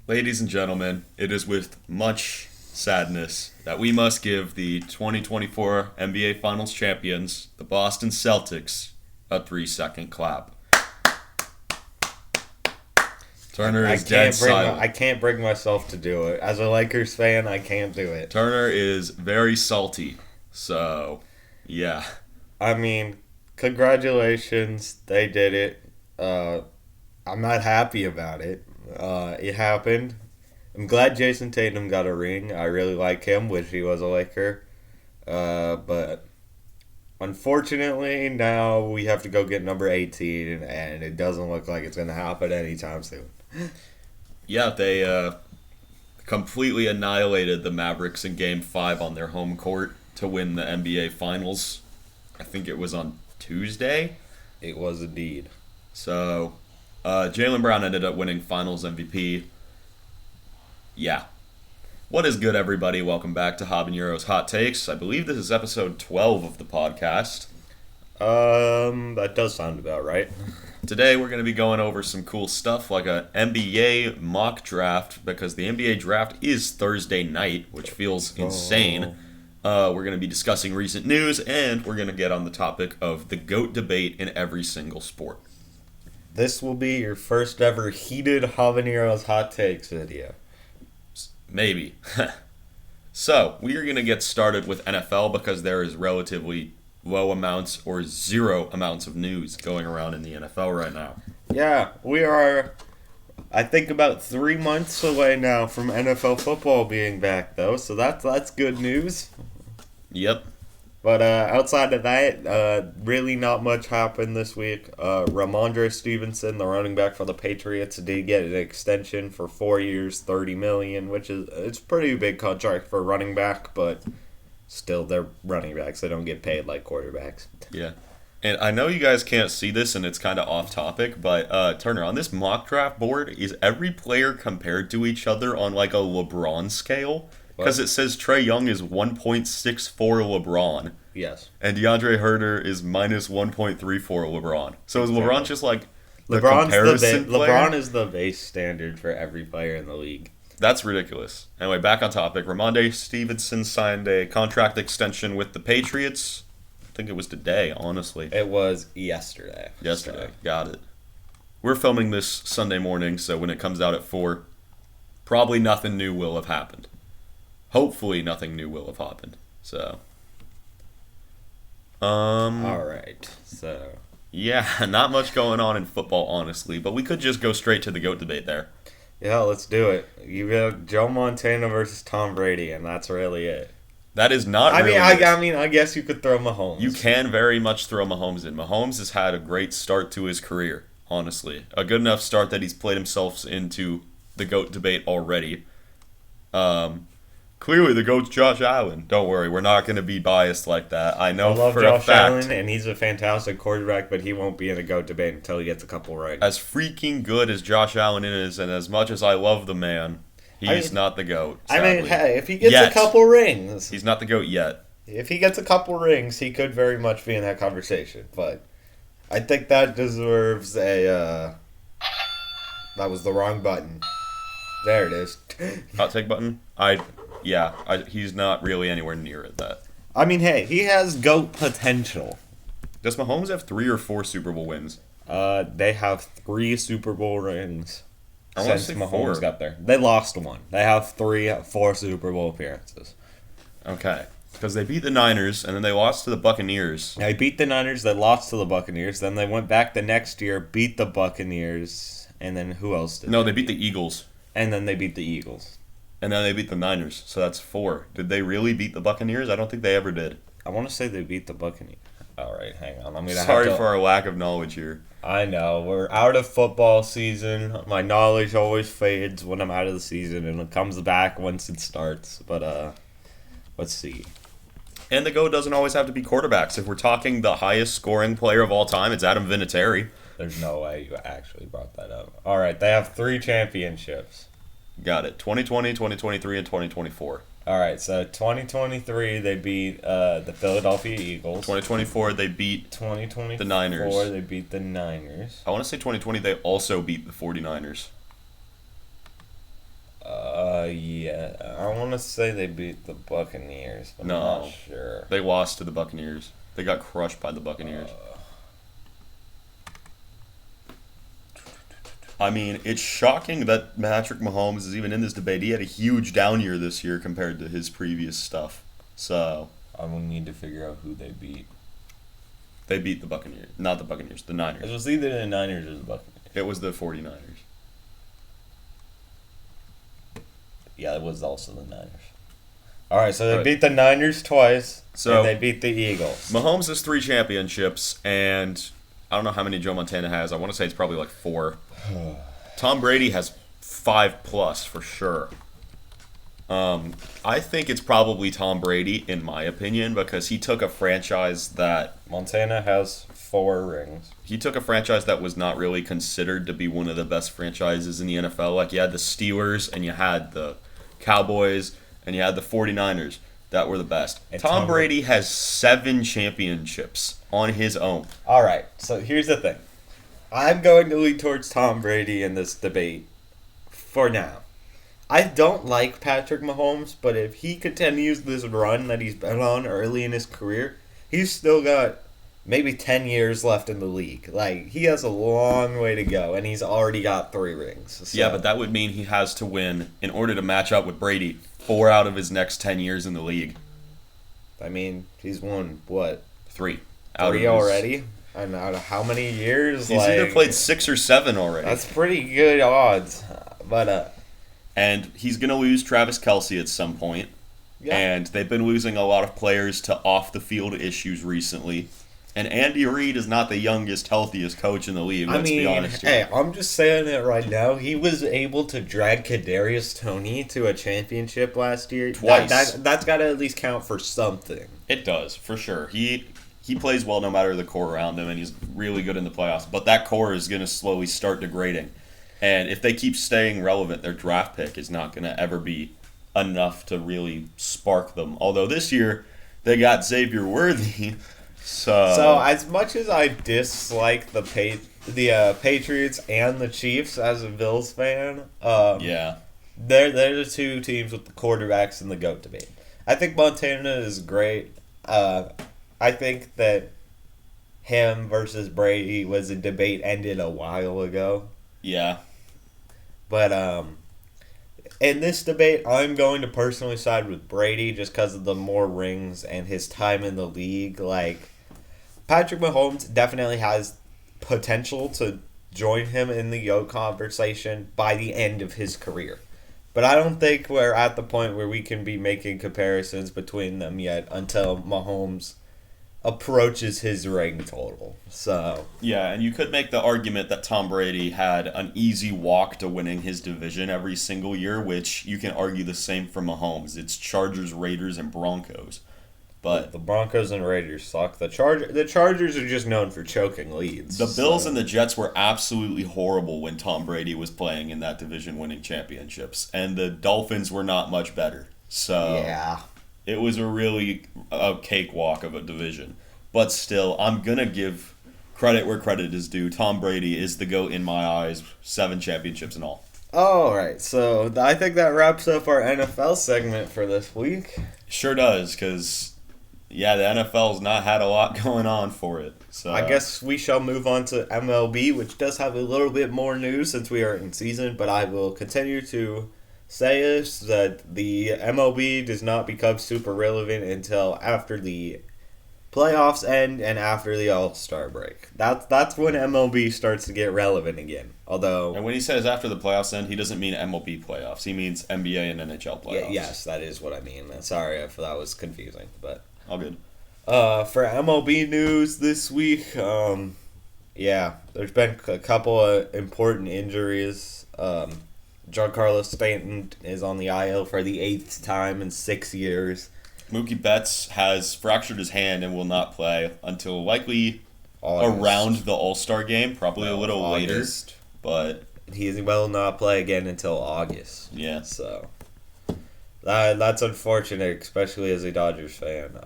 Ladies and gentlemen, it is with much sadness that we must give the 2024 NBA Finals champions, the Boston Celtics, a 3-second clap. Turner is dead silent. I can't bring myself to do it. As a Lakers fan, I can't do it. Turner is very salty. So, yeah. I mean, congratulations. They did it. I'm not happy about it. It happened. I'm glad Jason Tatum got a ring. I really like him. Wish he was a Laker. But unfortunately, now we have to go get number 18, and it doesn't look like it's going to happen anytime soon. Yeah, they completely annihilated the Mavericks in Game 5 on their home court to win the NBA Finals. I think it was on Tuesday. It was indeed. So, Jaylen Brown ended up winning Finals MVP. Yeah. What is good, everybody? Welcome back to Habaneros Hot Takes. I believe this is episode 12 of the podcast. That does sound about right. Today we're going to be going over some cool stuff like a NBA mock draft because the NBA draft is Thursday night, which feels insane. We're going to be discussing recent news, and we're going to get on the topic of the GOAT debate in every single sport. This will be your first ever heated Habaneros Hot Takes video. Maybe. So, we are going to get started with NFL because there is relatively low amounts or zero amounts of news going around in the NFL right now. Yeah, we are, I think, about 3 months away now from NFL football being back, though, so that's good news. Yep. But outside of that, really not much happened this week. Ramondre Stevenson, the running back for the Patriots, did get an extension for 4 years, $30 million, which is it's a pretty big contract for a running back, but still, they're running backs. They don't get paid like quarterbacks. Yeah. And I know you guys can't see this, and it's kind of off topic, but Turner, on this mock draft board, is every player compared to each other on like a LeBron scale? Because it says Trae Young is 1.64 LeBron. Yes. And DeAndre Herder is minus 1.34 LeBron. So is LeBron just like the LeBron is the base standard for every player in the league. That's ridiculous. Anyway, back on topic. Ramondre Stevenson signed a contract extension with the Patriots. I think it was today, honestly. It was yesterday. Got it. We're filming this Sunday morning, so when it comes out at 4, probably nothing new will have happened. Hopefully nothing new will have happened. So. Alright, so. Yeah, not much going on in football, honestly, but we could just go straight to the GOAT debate there. Yeah, let's do it. You have Joe Montana versus Tom Brady, and that's really it. That is not really it. I guess you could throw Mahomes. You can very much throw Mahomes in. Mahomes has had a great start to his career, honestly. A good enough start that he's played himself into the GOAT debate already. Clearly, the GOAT's Josh Allen. Don't worry, we're not going to be biased like that. I know for a fact. I love Josh Allen, and he's a fantastic quarterback, but he won't be in the GOAT debate until he gets a couple right. As freaking good as Josh Allen is, and as much as I love the man, he's not the GOAT, sadly. Hey, if he gets a couple rings. He's not the GOAT yet. If he gets a couple rings, he could very much be in that conversation, but I think that deserves a, that was the wrong button. There it is. Hot take button? He's not really anywhere near it, that. I mean, hey, he has GOAT potential. Does Mahomes have 3 or 4 Super Bowl wins? They have 3 Super Bowl rings since Mahomes 4. got there. They lost 1. They have 4 Super Bowl appearances. Okay. Because they beat the Niners, and then they lost to the Buccaneers. They beat the Niners, they lost to the Buccaneers, then they went back the next year, beat the Buccaneers, and then who else did they beat the Eagles. And then they beat the Eagles. And then they beat the Niners, so that's 4. Did they really beat the Buccaneers? I don't think they ever did. I want to say they beat the Buccaneers. All right, hang on. Sorry for our lack of knowledge here. I know. We're out of football season. My knowledge always fades when I'm out of the season, and it comes back once it starts. But, let's see. And the GOAT doesn't always have to be quarterbacks. If we're talking the highest scoring player of all time, it's Adam Vinatieri. There's no way you actually brought that up. All right, they have 3 championships. Got it. 2020, 2023, and 2024. All right, so 2023 they beat the Philadelphia Eagles. 2024 they beat 2024 the Niners. They beat the Niners. I want to say 2020 they also beat the 49ers. Yeah. I want to say they beat the Buccaneers, but I'm not sure. They lost to the Buccaneers. They got crushed by the Buccaneers. I mean, it's shocking that Patrick Mahomes is even in this debate. He had a huge down year this year compared to his previous stuff. So I will need to figure out who they beat. They beat the Buccaneers. Not the Buccaneers, the Niners. It was either the Niners or the Buccaneers. It was the 49ers. Yeah, it was also the Niners. All right, so they beat the Niners twice, and they beat the Eagles. Mahomes has 3 championships, and I don't know how many Joe Montana has. I want to say it's probably like 4. Tom Brady has 5+ for sure. I think it's probably Tom Brady, in my opinion, because he took a franchise that... Montana has 4 rings. He took a franchise that was not really considered to be one of the best franchises in the NFL. Like, you had the Steelers, and you had the Cowboys, and you had the 49ers that were the best. And Tom Brady has 7 championships on his own. All right, so here's the thing. I'm going to lead towards Tom Brady in this debate for now. I don't like Patrick Mahomes, but if he continues this run that he's been on early in his career, he's still got maybe 10 years left in the league. Like, he has a long way to go, and he's already got 3 rings. So. Yeah, but that would mean he has to win, in order to match up with Brady, 4 out of his next 10 years in the league. I mean, he's won, what? 3. 3 already? And out of how many years? He's either played 6 or 7 already. That's pretty good odds. But, and he's going to lose Travis Kelce at some point. Yeah. And they've been losing a lot of players to off-the-field issues recently. And Andy Reid is not the youngest, healthiest coach in the league, let's be honest here. Hey, I'm just saying it right now. He was able to drag Kadarius Toney to a championship last year. Twice. That's got to at least count for something. It does, for sure. He plays well no matter the core around him, and he's really good in the playoffs. But that core is going to slowly start degrading. And if they keep staying relevant, their draft pick is not going to ever be enough to really spark them. Although this year, they got Xavier Worthy. So as much as I dislike the Patriots and the Chiefs as a Bills fan, yeah, they're the 2 teams with the quarterbacks in the GOAT debate. I think Montana is great. I think that him versus Brady was a debate ended a while ago. Yeah. But in this debate, I'm going to personally side with Brady just because of the more rings and his time in the league. Like, Patrick Mahomes definitely has potential to join him in the GOAT conversation by the end of his career. But I don't think we're at the point where we can be making comparisons between them yet until Mahomes approaches his ring total. So yeah, and you could make the argument that Tom Brady had an easy walk to winning his division every single year, which you can argue the same for Mahomes. It's Chargers, Raiders, and Broncos. But the Broncos and Raiders suck. The Chargers are just known for choking leads. The Bills and the Jets were absolutely horrible when Tom Brady was playing in that division, winning championships, and the Dolphins were not much better. So yeah. It was a cakewalk of a division. But still, I'm going to give credit where credit is due. Tom Brady is the GOAT in my eyes. 7 championships in all. All right, so I think that wraps up our NFL segment for this week. Sure does, because, yeah, the NFL's not had a lot going on for it. So I guess we shall move on to MLB, which does have a little bit more news since we are in season, but I will continue to say is that the MLB does not become super relevant until after the playoffs end and after the All-Star break. That's when MLB starts to get relevant again. Although, and when he says after the playoffs end, he doesn't mean MLB playoffs. He means NBA and NHL playoffs. Yeah, yes, that is what I mean. Sorry if that was confusing, but all good. For MLB news this week, yeah, there's been a couple of important injuries. Giancarlo Stanton is on the IL for the 8th time in 6 years. Mookie Betts has fractured his hand and will not play until likely around the All-Star game, probably a little August. Later. But he will not play again until August. Yeah. So that's unfortunate, especially as a Dodgers fan.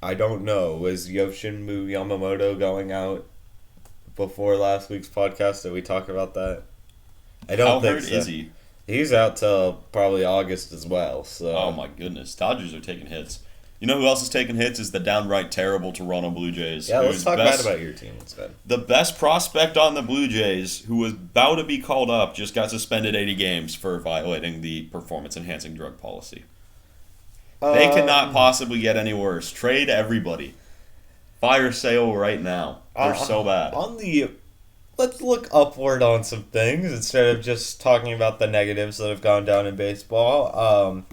I don't know. Was Yoshinobu Yamamoto going out before last week's podcast? Did we talk about that? I don't think so. How hurt is he? He's out till probably August as well. So. Oh my goodness, Dodgers are taking hits. You know who else is taking hits is the downright terrible Toronto Blue Jays. Yeah, let's talk bad about your team instead. The best prospect on the Blue Jays, who was about to be called up, just got suspended 80 games for violating the performance-enhancing drug policy. They cannot possibly get any worse. Trade everybody. Fire sale right now. They're so bad. Let's look upward on some things instead of just talking about the negatives that have gone down in baseball.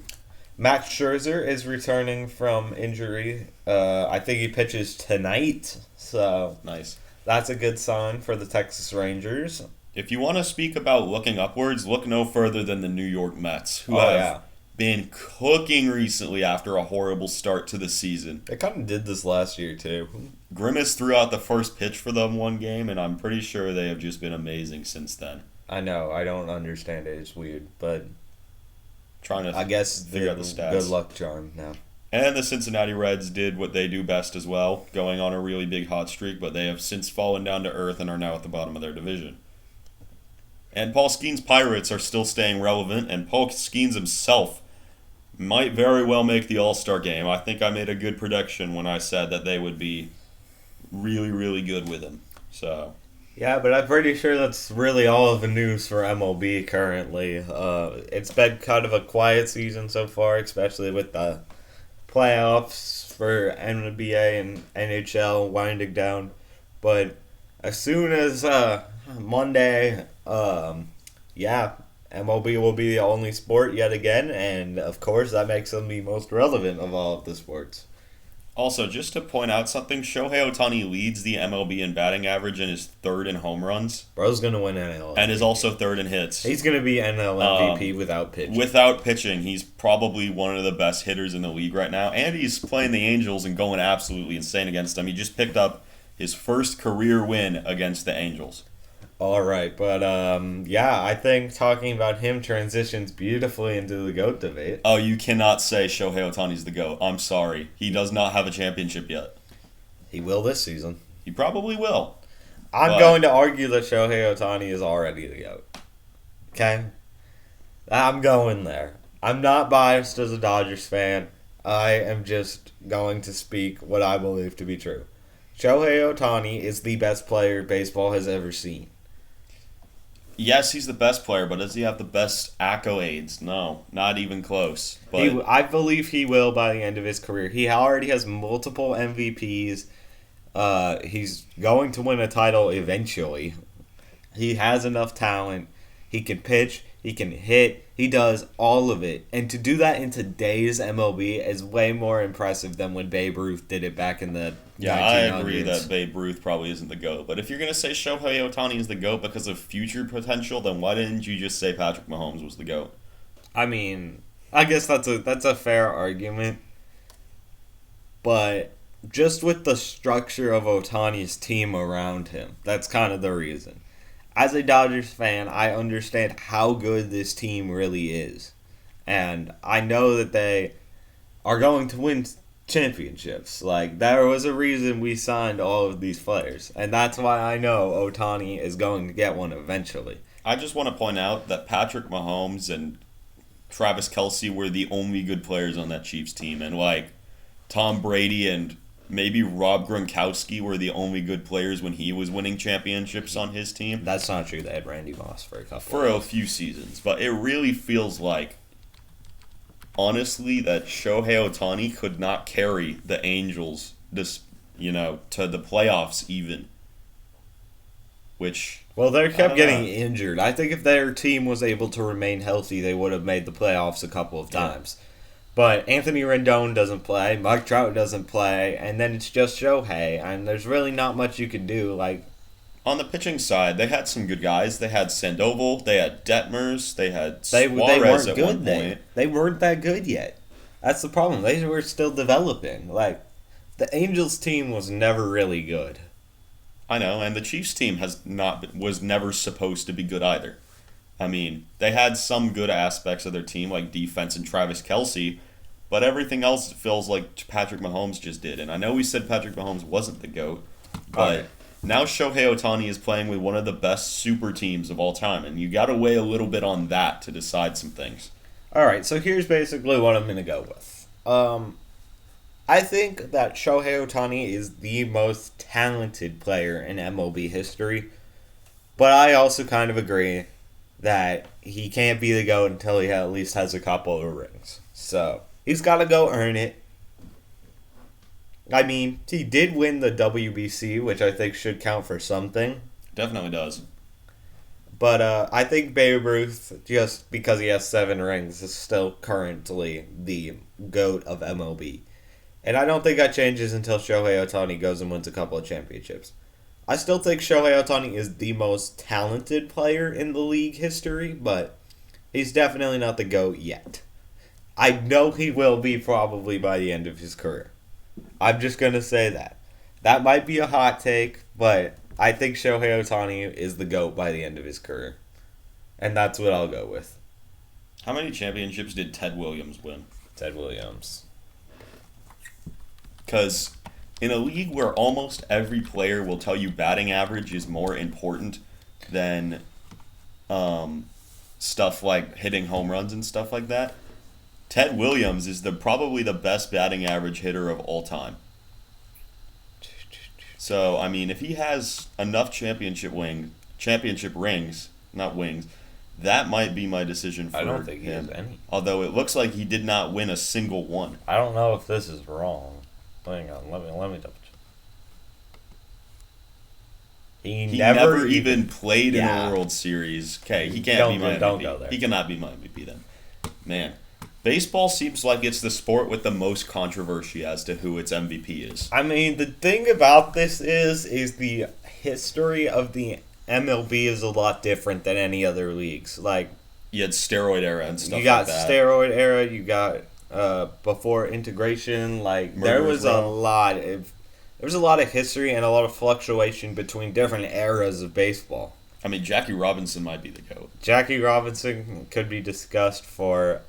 Max Scherzer is returning from injury. I think he pitches tonight, so nice. That's a good sign for the Texas Rangers. If you want to speak about looking upwards, look no further than the New York Mets, who have been cooking recently after a horrible start to the season. They kind of did this last year, too. Grimace threw out the first pitch for them one game, and I'm pretty sure they have just been amazing since then. I know. I don't understand it. It's weird, but trying to I guess figure out the stats. Good luck charm now. And the Cincinnati Reds did what they do best as well, going on a really big hot streak, but they have since fallen down to earth and are now at the bottom of their division. And Paul Skeens' Pirates are still staying relevant, and Paul Skeens himself might very well make the All-Star game. I think I made a good prediction when I said that they would be really, really good with him. So yeah, but I'm pretty sure that's really all of the news for MLB currently. It's been kind of a quiet season so far, especially with the playoffs for NBA and NHL winding down. But as soon as Monday, MLB will be the only sport yet again, and of course that makes them the most relevant of all of the sports. Also, just to point out something, Shohei Ohtani leads the MLB in batting average and is third in home runs. Bro's going to win NL MVP. And is also third in hits. He's going to be NL MVP without pitching. Without pitching, he's probably one of the best hitters in the league right now. And he's playing the Angels and going absolutely insane against them. He just picked up his first career win against the Angels. All right, but I think talking about him transitions beautifully into the GOAT debate. Oh, you cannot say Shohei Ohtani's the GOAT. I'm sorry. He does not have a championship yet. He will this season. He probably will. I'm going to argue that Shohei Ohtani is already the GOAT. Okay? I'm going there. I'm not biased as a Dodgers fan. I am just going to speak what I believe to be true. Shohei Ohtani is the best player baseball has ever seen. Yes, he's the best player, but does he have the best accolades? No, not even close. But I believe he will by the end of his career. He already has multiple MVPs. He's going to win a title eventually. He has enough talent. He can pitch. He can hit. He does all of it. And to do that in today's MLB is way more impressive than when Babe Ruth did it back in the 1900s. I agree that Babe Ruth probably isn't the GOAT. But if you're going to say Shohei Ohtani is the GOAT because of future potential, then why didn't you just say Patrick Mahomes was the GOAT? I mean, I guess that's a fair argument. But just with the structure of Ohtani's team around him, that's kind of the reason. As a Dodgers fan, I understand how good this team really is. And I know that they are going to win championships. Like, there was a reason we signed all of these players. And that's why I know Ohtani is going to get one eventually. I just want to point out that Patrick Mahomes and Travis Kelce were the only good players on that Chiefs team. And, Tom Brady and maybe Rob Gronkowski were the only good players when he was winning championships on his team. That's not true. They had Randy Moss for a couple. For a few seasons. But it really feels like, honestly, that Shohei Ohtani could not carry the Angels to the playoffs even. Well, they kept getting injured. I think if their team was able to remain healthy, they would have made the playoffs a couple of times. Yeah. But Anthony Rendon doesn't play, Mike Trout doesn't play, and then it's just Shohei, and there's really not much you can do. On the pitching side, they had some good guys. They had Sandoval, they had Detmers, they had Suarez at one point. They weren't that good yet. That's the problem. They were still developing. The Angels team was never really good. I know, and the Chiefs team was never supposed to be good either. I mean, they had some good aspects of their team, like defense and Travis Kelce, but everything else feels like Patrick Mahomes just did. And I know we said Patrick Mahomes wasn't the GOAT, but now Shohei Ohtani is playing with one of the best super teams of all time, and you got to weigh a little bit on that to decide some things. All right, so here's basically what I'm going to go with. I think that Shohei Ohtani is the most talented player in MLB history, but I also kind of agree that he can't be the GOAT until he at least has a couple of rings. So, he's got to go earn it. I mean, he did win the WBC, which I think should count for something. Definitely does. But I think Babe Ruth, just because he has 7 rings, is still currently the GOAT of MLB. And I don't think that changes until Shohei Ohtani goes and wins a couple of championships. I still think Shohei Ohtani is the most talented player in the league history, but he's definitely not the GOAT yet. I know he will be probably by the end of his career. I'm just going to say that. That might be a hot take, but I think Shohei Ohtani is the GOAT by the end of his career. And that's what I'll go with. How many championships did Ted Williams win? Ted Williams. Because in a league where almost every player will tell you batting average is more important than stuff like hitting home runs and stuff like that, Ted Williams is probably the best batting average hitter of all time. So, I mean, if he has enough championship rings, not wings, that might be my decision for him. I don't think he has any. Although it looks like he did not win a single one. I don't know if this is wrong. Hang on, let me double check. He never even played in a World Series. Okay, he can't be my MVP. Don't go there. He cannot be my MVP then. Man, baseball seems like it's the sport with the most controversy as to who its MVP is. I mean, the thing about this is the history of the MLB is a lot different than any other leagues. Like, you had steroid era and stuff like that. You got steroid era, you got before integration, like there was a lot of history and a lot of fluctuation between different eras of baseball. I mean, Jackie Robinson might be the GOAT. Jackie Robinson could be discussed for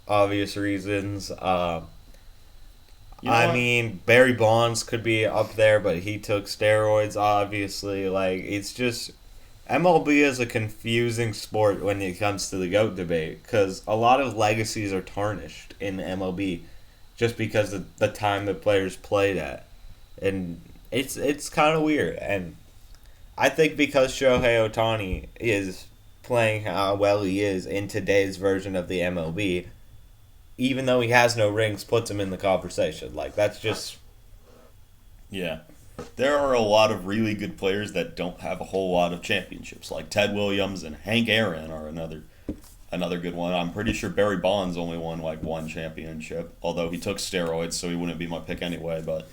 obvious reasons. I mean, Barry Bonds could be up there, but he took steroids, obviously. Like, it's just... MLB is a confusing sport when it comes to the GOAT debate, because a lot of legacies are tarnished in MLB just because of the time that players played at. And it's kind of weird. And I think because Shohei Ohtani is playing how well he is in today's version of the MLB, even though he has no rings, puts him in the conversation. Like, that's just... Yeah. There are a lot of really good players that don't have a whole lot of championships, like Ted Williams and Hank Aaron are another good one. I'm pretty sure Barry Bonds only won like one championship, although he took steroids, so he wouldn't be my pick anyway. But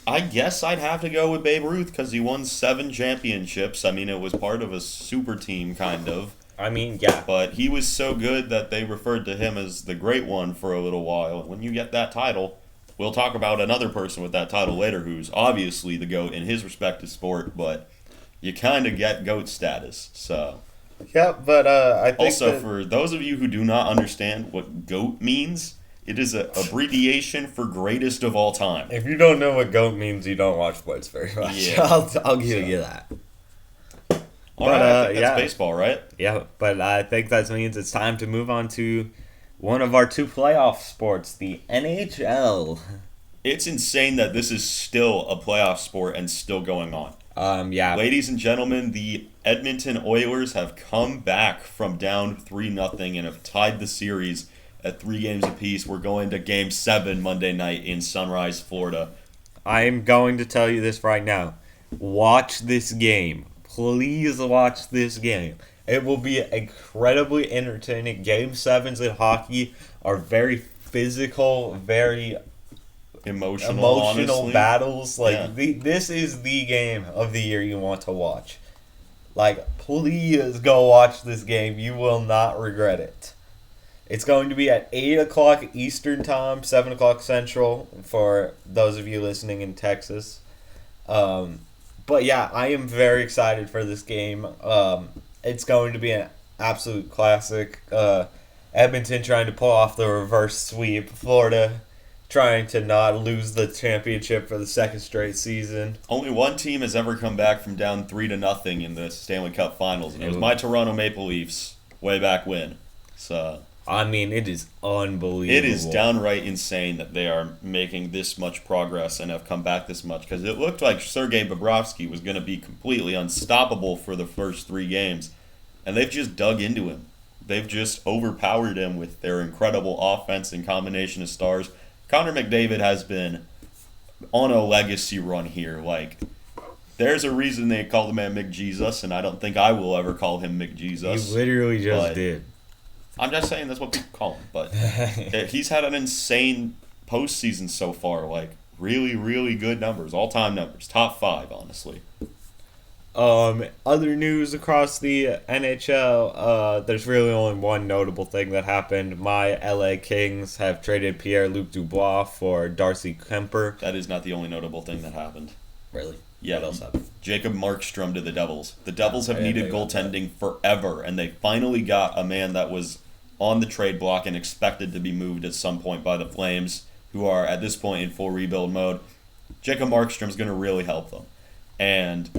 I guess I'd have to go with Babe Ruth because he won 7 championships. I mean, it was part of a super team, kind of. I mean, yeah. But he was so good that they referred to him as the great one for a little while. And when you get that title, we'll talk about another person with that title later who's obviously the GOAT in his respective sport, but you kind of get GOAT status. So, yeah, but I think also, for those of you who do not understand what GOAT means, it is an abbreviation for greatest of all time. If you don't know what GOAT means, you don't watch sports very much. Yeah. I'll give you that. All right, I think that's baseball, right? Yeah, but I think that means it's time to move on to one of our 2 playoff sports, the NHL. It's insane that this is still a playoff sport and still going on. Yeah. Ladies and gentlemen, the Edmonton Oilers have come back from down 3-0 and have tied the series at 3 games apiece. We're going to Game 7 Monday night in Sunrise, Florida. I'm going to tell you this right now. Watch this game. Please watch this game. It will be incredibly entertaining. Game 7s in hockey are very physical, very emotional battles. Like, this is the game of the year you want to watch. Like, please go watch this game. You will not regret it. It's going to be at 8 o'clock Eastern Time, 7 o'clock Central for those of you listening in Texas. But yeah, I am very excited for this game. It's going to be an absolute classic. Edmonton trying to pull off the reverse sweep. Florida trying to not lose the championship for the second straight season. Only one team has ever come back from down 3-0 in the Stanley Cup Finals, and it was my Toronto Maple Leafs way back when. So I mean, it is unbelievable. it is downright insane that they are making this much progress and have come back this much, because it looked like Sergei Bobrovsky was going to be completely unstoppable for the first 3 games, and they've just dug into him. They've just overpowered him with their incredible offense and combination of stars. Connor McDavid has been on a legacy run here. Like, there's a reason they call the man McJesus, and I don't think I will ever call him McJesus. You literally just did. I'm just saying that's what people call him. But he's had an insane postseason so far. Like, really, really good numbers. All-time numbers. Top 5, honestly. Other news across the NHL, there's really only one notable thing that happened. My LA Kings have traded Pierre-Luc Dubois for Darcy Kemper. That is not the only notable thing that happened. Really? Yeah. What else happened? Jacob Markstrom to the Devils. The Devils have needed goaltending forever, and they finally got a man that was on the trade block and expected to be moved at some point by the Flames, who are at this point in full rebuild mode. Jacob Markstrom's going to really help them. And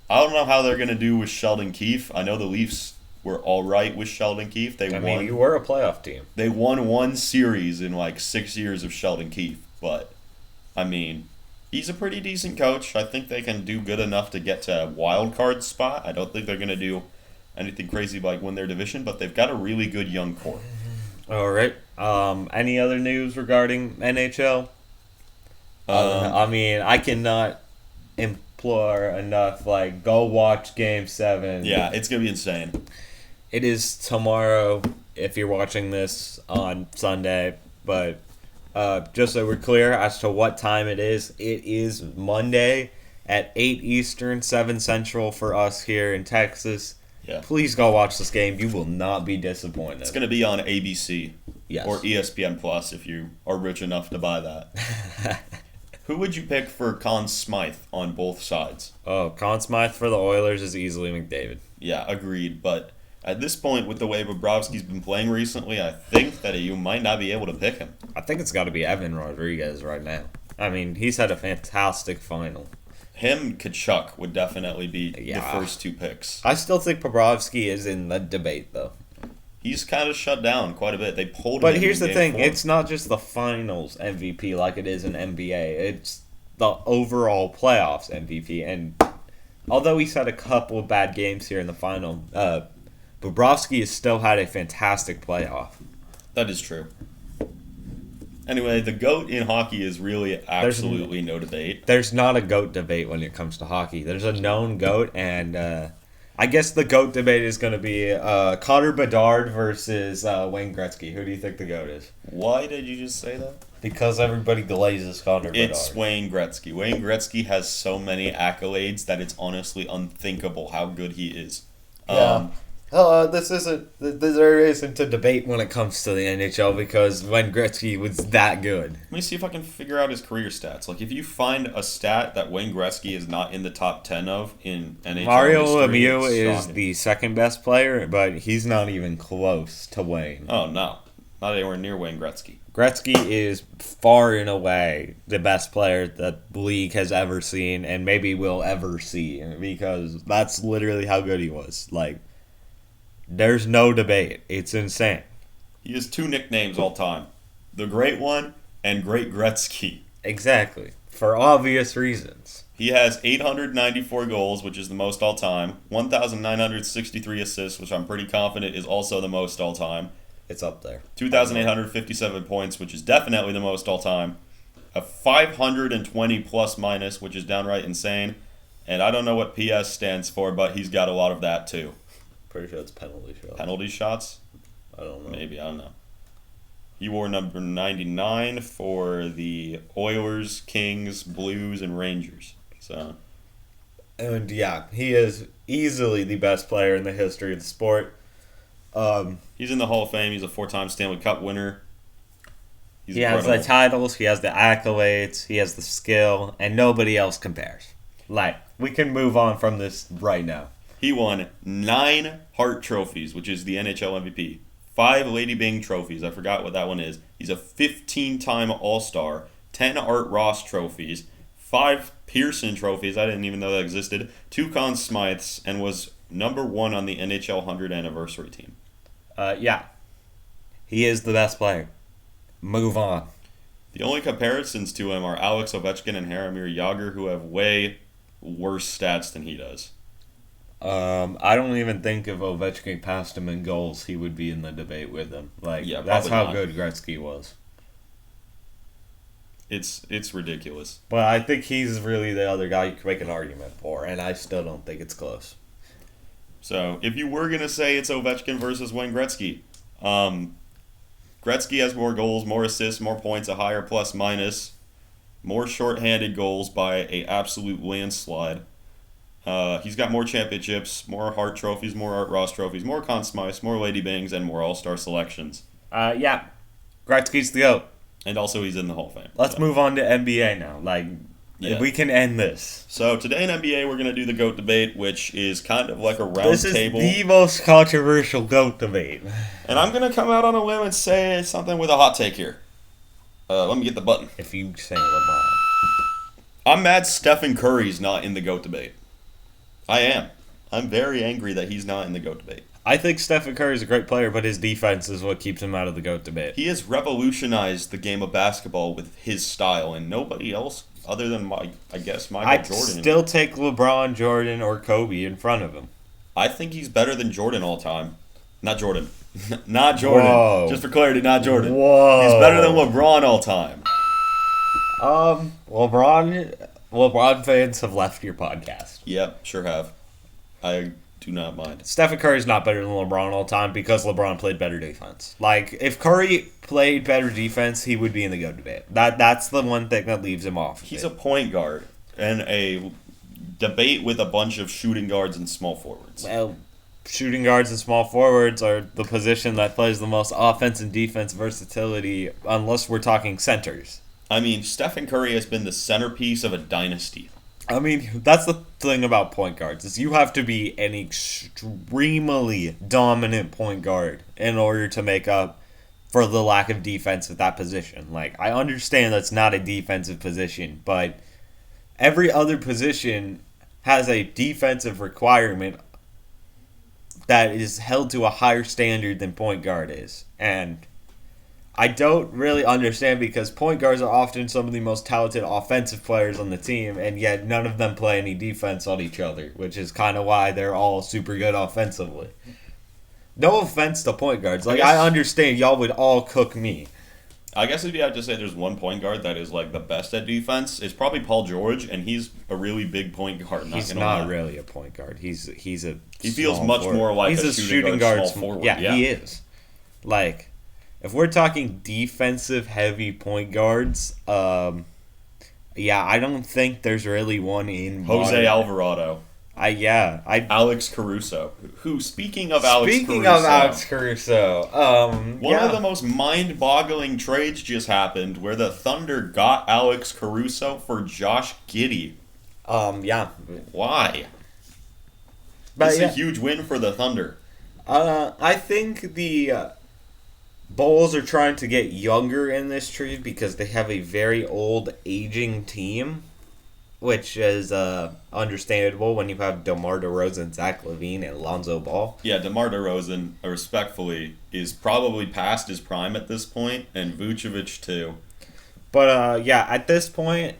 I don't know how they're going to do with Sheldon Keefe. I know the Leafs were all right with Sheldon Keefe. I mean, you were a playoff team. They won 1 series in like 6 years of Sheldon Keefe. But, I mean, he's a pretty decent coach. I think they can do good enough to get to a wild card spot. I don't think they're going to do anything crazy like win their division, but they've got a really good young core. All right. Any other news regarding NHL? I mean, I cannot implore enough, like, go watch Game 7. Yeah, it's going to be insane. It is tomorrow if you're watching this on Sunday, but just so we're clear as to what time it is Monday at 8 Eastern, 7 Central for us here in Texas. Yeah. Please go watch this game. You will not be disappointed. It's going to be on ABC. Yes. Or ESPN Plus if you are rich enough to buy that. Who would you pick for Conn Smythe on both sides? Oh, Conn Smythe for the Oilers is easily McDavid. Yeah, agreed. But at this point, with the way Bobrovsky's been playing recently, I think that you might not be able to pick him. I think it's got to be Evan Rodriguez right now. I mean, he's had a fantastic final. Him, Kachuk would definitely be the first 2 picks. I still think Bobrovsky is in the debate, though. He's kind of shut down quite a bit. They pulled him. But here's the thing. It's not just the finals MVP like it is in NBA. It's the overall playoffs MVP. And although he's had a couple of bad games here in the final, Bobrovsky has still had a fantastic playoff. That is true. Anyway, the GOAT in hockey is really absolutely no debate. There's not a GOAT debate when it comes to hockey. There's a known GOAT, and I guess the GOAT debate is going to be Connor Bedard versus Wayne Gretzky. Who do you think the GOAT is? Why did you just say that? Because everybody glazes Connor Bedard. It's Wayne Gretzky. Wayne Gretzky has so many accolades that it's honestly unthinkable how good he is. Yeah. There isn't a debate when it comes to the NHL because Wayne Gretzky was that good. Let me see if I can figure out his career stats. Like, if you find a stat that Wayne Gretzky is not in the top 10 of in NHL Mario history, Lemieux is the second best player, but he's not even close to Wayne. Oh, no. Not anywhere near Wayne Gretzky. Gretzky is far and away the best player that the league has ever seen and maybe will ever see because that's literally how good he was. Like, there's no debate. It's insane. He has 2 nicknames all time. The Great One and Great Gretzky. Exactly. For obvious reasons. He has 894 goals, which is the most all time. 1,963 assists, which I'm pretty confident is also the most all time. It's up there. 2,857 points, which is definitely the most all time. A 520 plus minus, which is downright insane. And I don't know what PS stands for, but he's got a lot of that too. Pretty sure it's penalty shots. Penalty shots? I don't know. Maybe, I don't know. He wore number 99 for the Oilers, Kings, Blues, and Rangers. So, and yeah, he is easily the best player in the history of the sport. He's in the Hall of Fame. He's a 4-time Stanley Cup winner. He has the titles, he has the accolades, he has the skill, and nobody else compares. Like, we can move on from this right now. He won 9 Hart trophies, which is the NHL MVP, 5 Lady Byng trophies. I forgot what that one is. He's a 15-time All-Star, 10 Art Ross trophies, 5 Pearson trophies. I didn't even know that existed. 2 Conn Smythes, and was number 1 on the NHL 100 anniversary team. Yeah. He is the best player. Move on. The only comparisons to him are Alex Ovechkin and Jaromir Jagr, who have way worse stats than he does. I don't even think if Ovechkin passed him in goals, he would be in the debate with him. That's how good Gretzky was. It's ridiculous. But I think he's really the other guy you can make an argument for, and I still don't think it's close. So, if you were going to say it's Ovechkin versus Wayne Gretzky, Gretzky has more goals, more assists, more points, a higher plus-minus, more shorthanded goals by a absolute landslide. He's got more championships, more Hart trophies, more Art Ross trophies, more Conn Smythes, more Lady Byngs, and more All-Star selections. Yeah. Gretzky's the GOAT. And also he's in the Hall of Fame. Let's move on to NBA now. We can end this. So today in NBA, we're going to do the GOAT debate, which is kind of like a round table. This is the most controversial GOAT debate. And I'm going to come out on a limb and say something with a hot take here. Let me get the button. If you say LeBron. I'm mad Stephen Curry's not in the GOAT debate. I am. I'm very angry that he's not in the GOAT debate. I think Stephen Curry is a great player, but his defense is what keeps him out of the GOAT debate. He has revolutionized the game of basketball with his style, and nobody else other than, Michael Jordan. I'd still take LeBron, Jordan, or Kobe in front of him. I think he's better than Jordan all time. Not Jordan. Not Jordan. Whoa. Just for clarity, not Jordan. Whoa. He's better than LeBron all time. LeBron fans have left your podcast. Yep, sure have. I do not mind. Stephen Curry's not better than LeBron all time because LeBron played better defense. If Curry played better defense, he would be in the GOAT debate. That's the one thing that leaves him off. He's a point guard and a debate with a bunch of shooting guards and small forwards. Well, shooting guards and small forwards are the position that plays the most offense and defense versatility, unless we're talking centers. I mean, Stephen Curry has been the centerpiece of a dynasty. I mean, that's the thing about point guards, is you have to be an extremely dominant point guard in order to make up for the lack of defense at that position. I understand that's not a defensive position, but every other position has a defensive requirement that is held to a higher standard than point guard is. And I don't really understand because point guards are often some of the most talented offensive players on the team, and yet none of them play any defense on each other, which is kind of why they're all super good offensively. No offense to point guards. I understand y'all would all cook me. I guess if you have to say there's one point guard that is the best at defense, it's probably Paul George, and he's a really big point guard. He's not really a point guard. He feels much more like he's a shooting guard, small forward. Yeah, he is. If we're talking defensive-heavy point guards, I don't think there's really one in Jose Alvarado. Alex Caruso. Who, speaking of Alex Caruso, one of the most mind-boggling trades just happened where the Thunder got Alex Caruso for Josh Giddey. Why? It's a huge win for the Thunder. I think the Bulls are trying to get younger in this trade because they have a very old, aging team, which is understandable when you have DeMar DeRozan, Zach LaVine, and Lonzo Ball. Yeah, DeMar DeRozan, respectfully, is probably past his prime at this point, and Vucevic too. But at this point,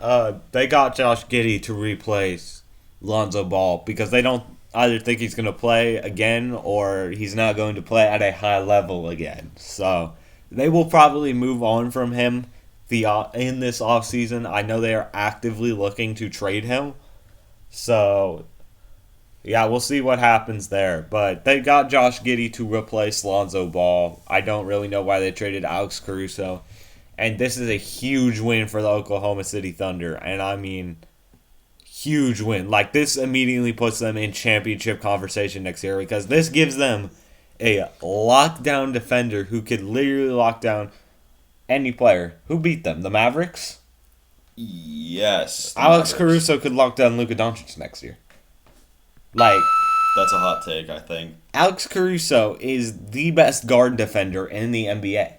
they got Josh Giddey to replace Lonzo Ball because they don't either think he's going to play again or he's not going to play at a high level again. So they will probably move on from him in this offseason. I know they are actively looking to trade him. So, we'll see what happens there. But they got Josh Giddey to replace Lonzo Ball. I don't really know why they traded Alex Caruso. And this is a huge win for the Oklahoma City Thunder. And I mean, huge win. This immediately puts them in championship conversation next year because this gives them a lockdown defender who could literally lock down any player. Who beat them? The Mavericks? Yes. Alex Caruso could lock down Luka Doncic next year. That's a hot take, I think. Alex Caruso is the best guard defender in the NBA.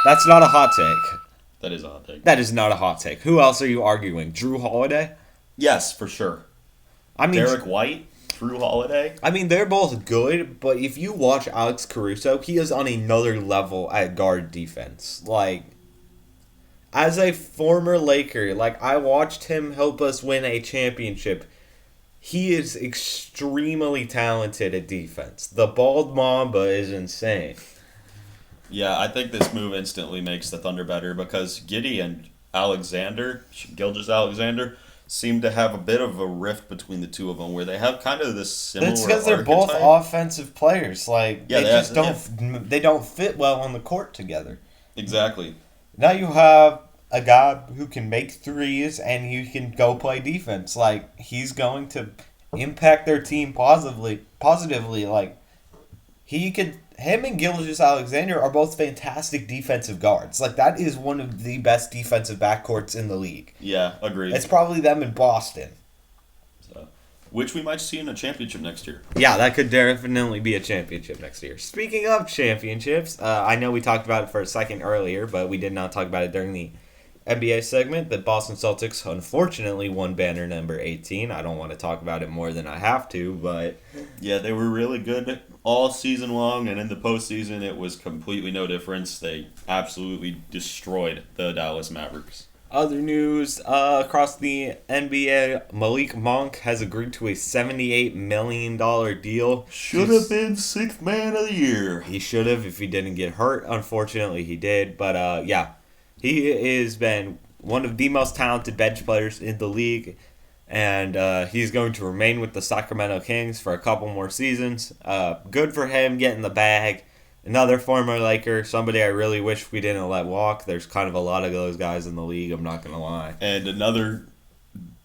That's not a hot take. That is a hot take. That is not a hot take. Who else are you arguing? Drew Holiday? Yes, for sure. I mean, Derek White, Drew Holiday. I mean, they're both good, but if you watch Alex Caruso, he is on another level at guard defense. Like, as a former Laker, like, I watched him help us win a championship. He is extremely talented at defense. The Bald Mamba is insane. Yeah, I think this move instantly makes the Thunder better because Giddey and Gilgeous-Alexander, seem to have a bit of a rift between the two of them where they have kind of this similar It's because they're both offensive players. Like, Yeah, they just don't they don't fit well on the court together. Exactly. Now you have a guy who can make threes and you can go play defense. Like, he's going to impact their team positively. Like, him and Gilgeous-Alexander are both fantastic defensive guards. Like, that is one of the best defensive backcourts in the league. Yeah, agreed. It's probably them in Boston. So, which we might see in a championship next year. Yeah, that could definitely be a championship next year. Speaking of championships, I know we talked about it for a second earlier, but we did not talk about it during the NBA segment. The Boston Celtics unfortunately won banner number 18. I don't want to talk about it more than I have to, but Yeah, they were really good all season long, and in the postseason, it was completely no difference. They absolutely destroyed the Dallas Mavericks. other news across the NBA, Malik Monk has agreed to a $78 million deal. Should have been sixth man of the year. He should have if he didn't get hurt. Unfortunately, he did. But yeah, he has been one of the most talented bench players in the league. And he's going to remain with the Sacramento Kings for a couple more seasons. Good for him getting the bag. Another former Laker, somebody I really wish we didn't let walk. There's kind of a lot of those guys in the league, I'm not going to lie. And another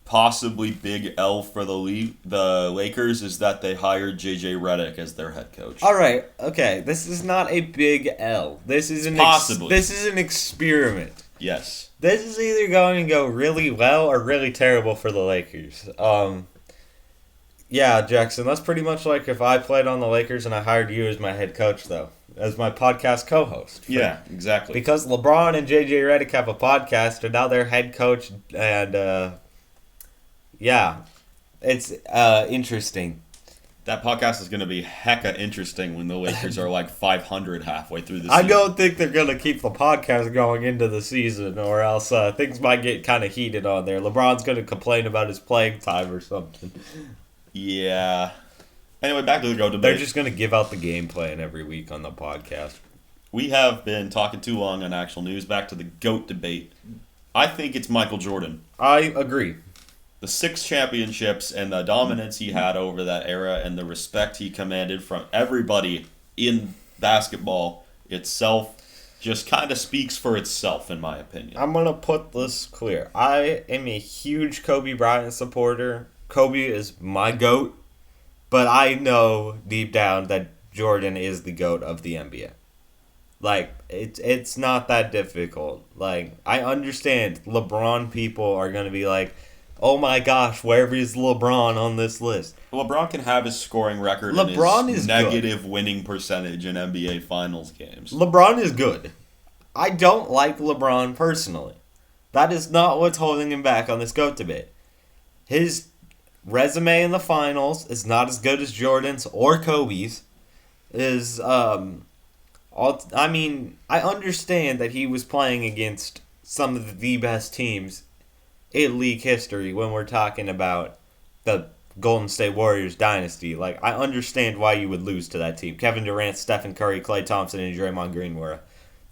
possibly big L for the Lakers is that they hired J.J. Redick as their head coach. All right, okay, this is not a big L. This is this is an experiment. Yes. This is either going to go really well or really terrible for the Lakers. Yeah, Jaxson, that's pretty much like if I played on the Lakers and I hired you as my head coach, though, as my podcast co-host. Yeah, exactly. Because LeBron and J.J. Redick have a podcast, and now they're head coach, and yeah, it's interesting. That podcast is going to be hecka interesting when the Lakers are like 500 halfway through the season. I don't think they're going to keep the podcast going into the season, or else things might get kind of heated on there. LeBron's going to complain about his playing time or something. Yeah. Anyway, back to the GOAT debate. They're just going to give out the game plan every week on the podcast. We have been talking too long on actual news. Back to the GOAT debate. I think it's Michael Jordan. I agree. The 6 championships and the dominance he had over that era and the respect he commanded from everybody in basketball itself just kind of speaks for itself, in my opinion. I'm going to put this clear. I am a huge Kobe Bryant supporter. Kobe is my GOAT, but I know deep down that Jordan is the GOAT of the NBA. Like, it's not that difficult. Like, I understand LeBron people are going to be like, oh my gosh, where is LeBron on this list? LeBron can have his scoring record LeBron and his is negative winning percentage in NBA Finals games. LeBron is good. I don't like LeBron personally. That is not what's holding him back on this GOAT debate. His resume in the finals is not as good as Jordan's or Kobe's. I understand that he was playing against some of the best teams in league history when we're talking about the Golden State Warriors dynasty. Like, I understand why you would lose to that team. Kevin Durant, Stephen Curry, Klay Thompson, and Draymond Green were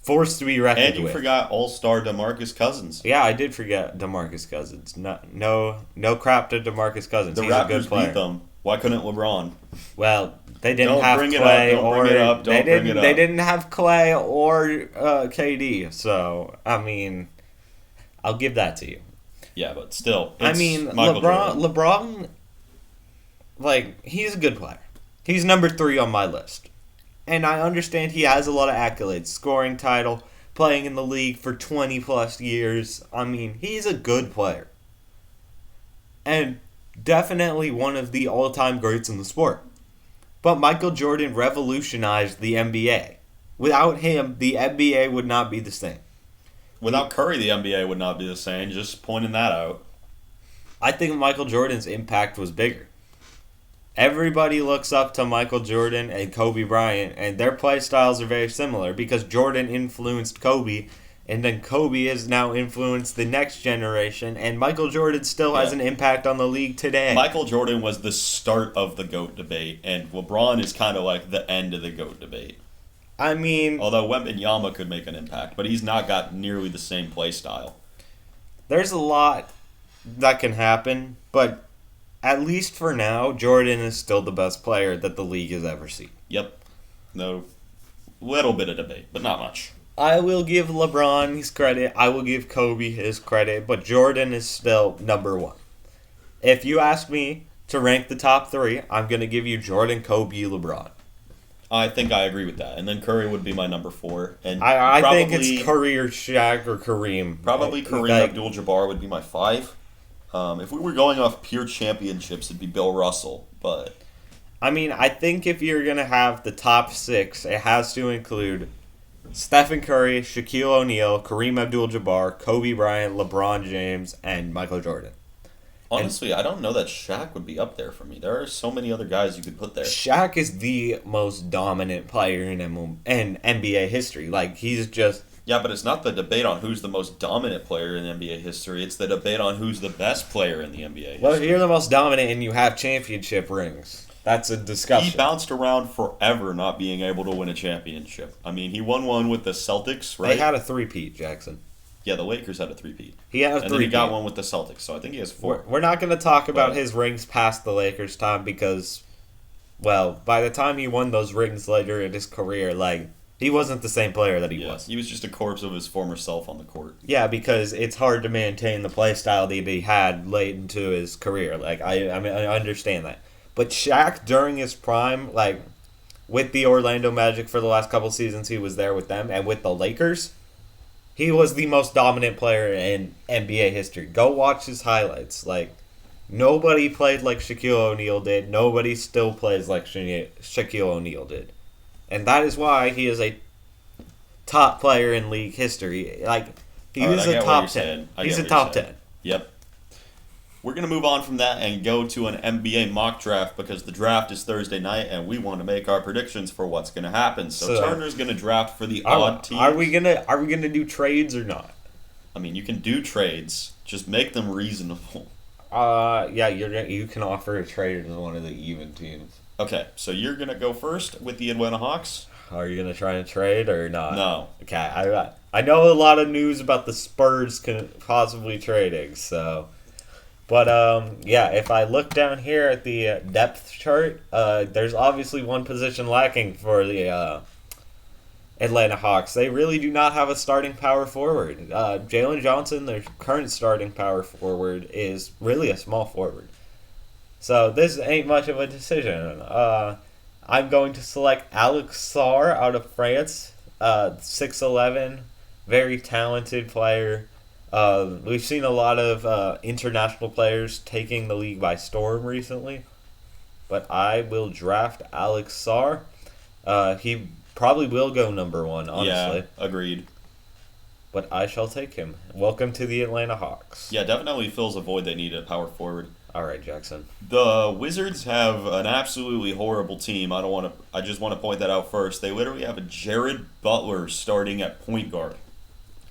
forced to be reckoned with. And you forgot All-Star DeMarcus Cousins. Yeah, I did forget DeMarcus Cousins. No crap to DeMarcus Cousins. The He's a good Raptors player. beat them. Why couldn't LeBron? Well, they didn't have Klay they didn't have Klay or KD. So, I mean, I'll give that to you. Yeah, but still, LeBron, like, he's a good player. He's number 3 on my list. And I understand he has a lot of accolades. Scoring title, playing in the league for 20 plus years. I mean, he's a good player. And definitely one of the all-time greats in the sport. But Michael Jordan revolutionized the NBA. Without him, the NBA would not be the same. Without Curry, the NBA would not be the same. Just pointing that out. I think Michael Jordan's impact was bigger. Everybody looks up to Michael Jordan and Kobe Bryant, and their play styles are very similar because Jordan influenced Kobe, and then Kobe has now influenced the next generation, and Michael Jordan still has an impact on the league today. Michael Jordan was the start of the GOAT debate, and LeBron is kind of like the end of the GOAT debate. I mean, although Wembanyama could make an impact, but he's not got nearly the same play style. There's a lot that can happen, but at least for now, Jordan is still the best player that the league has ever seen. Yep. No, little bit of debate, but not much. I will give LeBron his credit. I will give Kobe his credit, but Jordan is still number one. If you ask me to rank the top three, I'm going to give you Jordan, Kobe, LeBron. I think I agree with that. And then Curry would be my number 4. And I think it's Curry or Shaq or Kareem. Probably Kareem Abdul-Jabbar would be my 5. If we were going off pure championships, it'd be Bill Russell. But I mean, I think if you're going to have the top 6, it has to include Stephen Curry, Shaquille O'Neal, Kareem Abdul-Jabbar, Kobe Bryant, LeBron James, and Michael Jordan. Honestly, I don't know that Shaq would be up there for me. There are so many other guys you could put there. Shaq is the most dominant player in NBA history. Like, he's just... Yeah, but it's not the debate on who's the most dominant player in NBA history. It's the debate on who's the best player in the NBA history. Well, if you're the most dominant and you have championship rings, that's a discussion. He bounced around forever not being able to win a championship. I mean, he won one with the Celtics, right? They had a three-peat, Jaxson. Yeah, the Lakers had a 3-peat. He had a 3-peat. And then he got one with the Celtics, so I think he has 4. We're not going to talk about his rings past the Lakers' time because, well, by the time he won those rings later in his career, like, he wasn't the same player that he was. He was just a corpse of his former self on the court. Yeah, because it's hard to maintain the play style that he had late into his career. Like, I mean, I understand that. But Shaq, during his prime, like, with the Orlando Magic for the last couple seasons he was there with them, and with the Lakers, he was the most dominant player in NBA history. Go watch his highlights. Like, nobody played like Shaquille O'Neal did. Nobody still plays like Shaquille O'Neal did. And that is why he is a top player in league history. Like, he was a top 10. He's a top 10. Yep. We're going to move on from that and go to an NBA mock draft because the draft is Thursday night and we want to make our predictions for what's going to happen. So Turner's going to draft for the odd teams. Are we gonna do trades or not? I mean, you can do trades. Just make them reasonable. Yeah, you can offer a trade to one of the even teams. Okay, so you're going to go first with the Atlanta Hawks? Are you going to try and trade or not? No. Okay, I know a lot of news about the Spurs possibly trading, so... But, yeah, if I look down here at the depth chart, there's obviously one position lacking for the Atlanta Hawks. They really do not have a starting power forward. Jalen Johnson, their current starting power forward, is really a small forward. So this ain't much of a decision. I'm going to select Alex Sarr out of France, 6'11", very talented player. We've seen a lot of international players taking the league by storm recently, but I will draft Alex Sarr. He probably will go number 1, honestly. Yeah, agreed. But I shall take him. Welcome to the Atlanta Hawks. Yeah, definitely fills a void they need at power forward. All right, Jaxson. The Wizards have an absolutely horrible team. I just want to point that out first. They literally have a Jared Butler starting at point guard.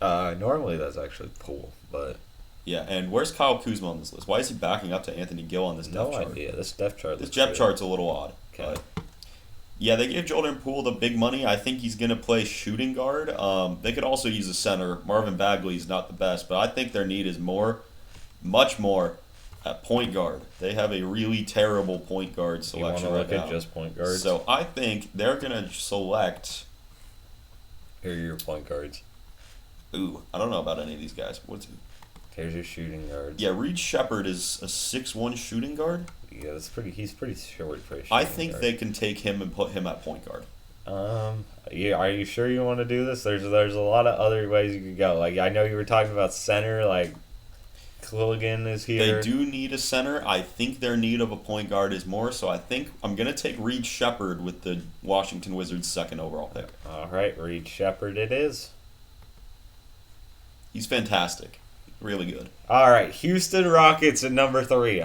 Normally that's actually cool, but... Yeah, and where's Kyle Kuzma on this list? Why is he backing up to Anthony Gill on this depth chart? No idea. This depth chart This depth chart's a little odd. Okay. But yeah, they gave Jordan Poole the big money. I think he's going to play shooting guard. They could also use a center. Marvin Bagley's not the best, but I think their need is much more, at point guard. They have a really terrible point guard selection right now. You want to look at just point guards? So I think they're going to select... Here are your point guards. Ooh, I don't know about any of these guys. Here's your shooting guards. Yeah, Reed Shepherd is a 6'1" shooting guard. Yeah, he's pretty short for a shooting I think guard. they can take him and put him at point guard. Yeah, are you sure you want to do this? There's a lot of other ways you could go. Like, I know you were talking about center, like Quilligan is here. They do need a center. I think their need of a point guard is more, so I think I'm going to take Reed Shepherd with the Washington Wizards' second overall pick. All right, Reed Shepherd it is. He's fantastic. Really good. All right, Houston Rockets at number 3.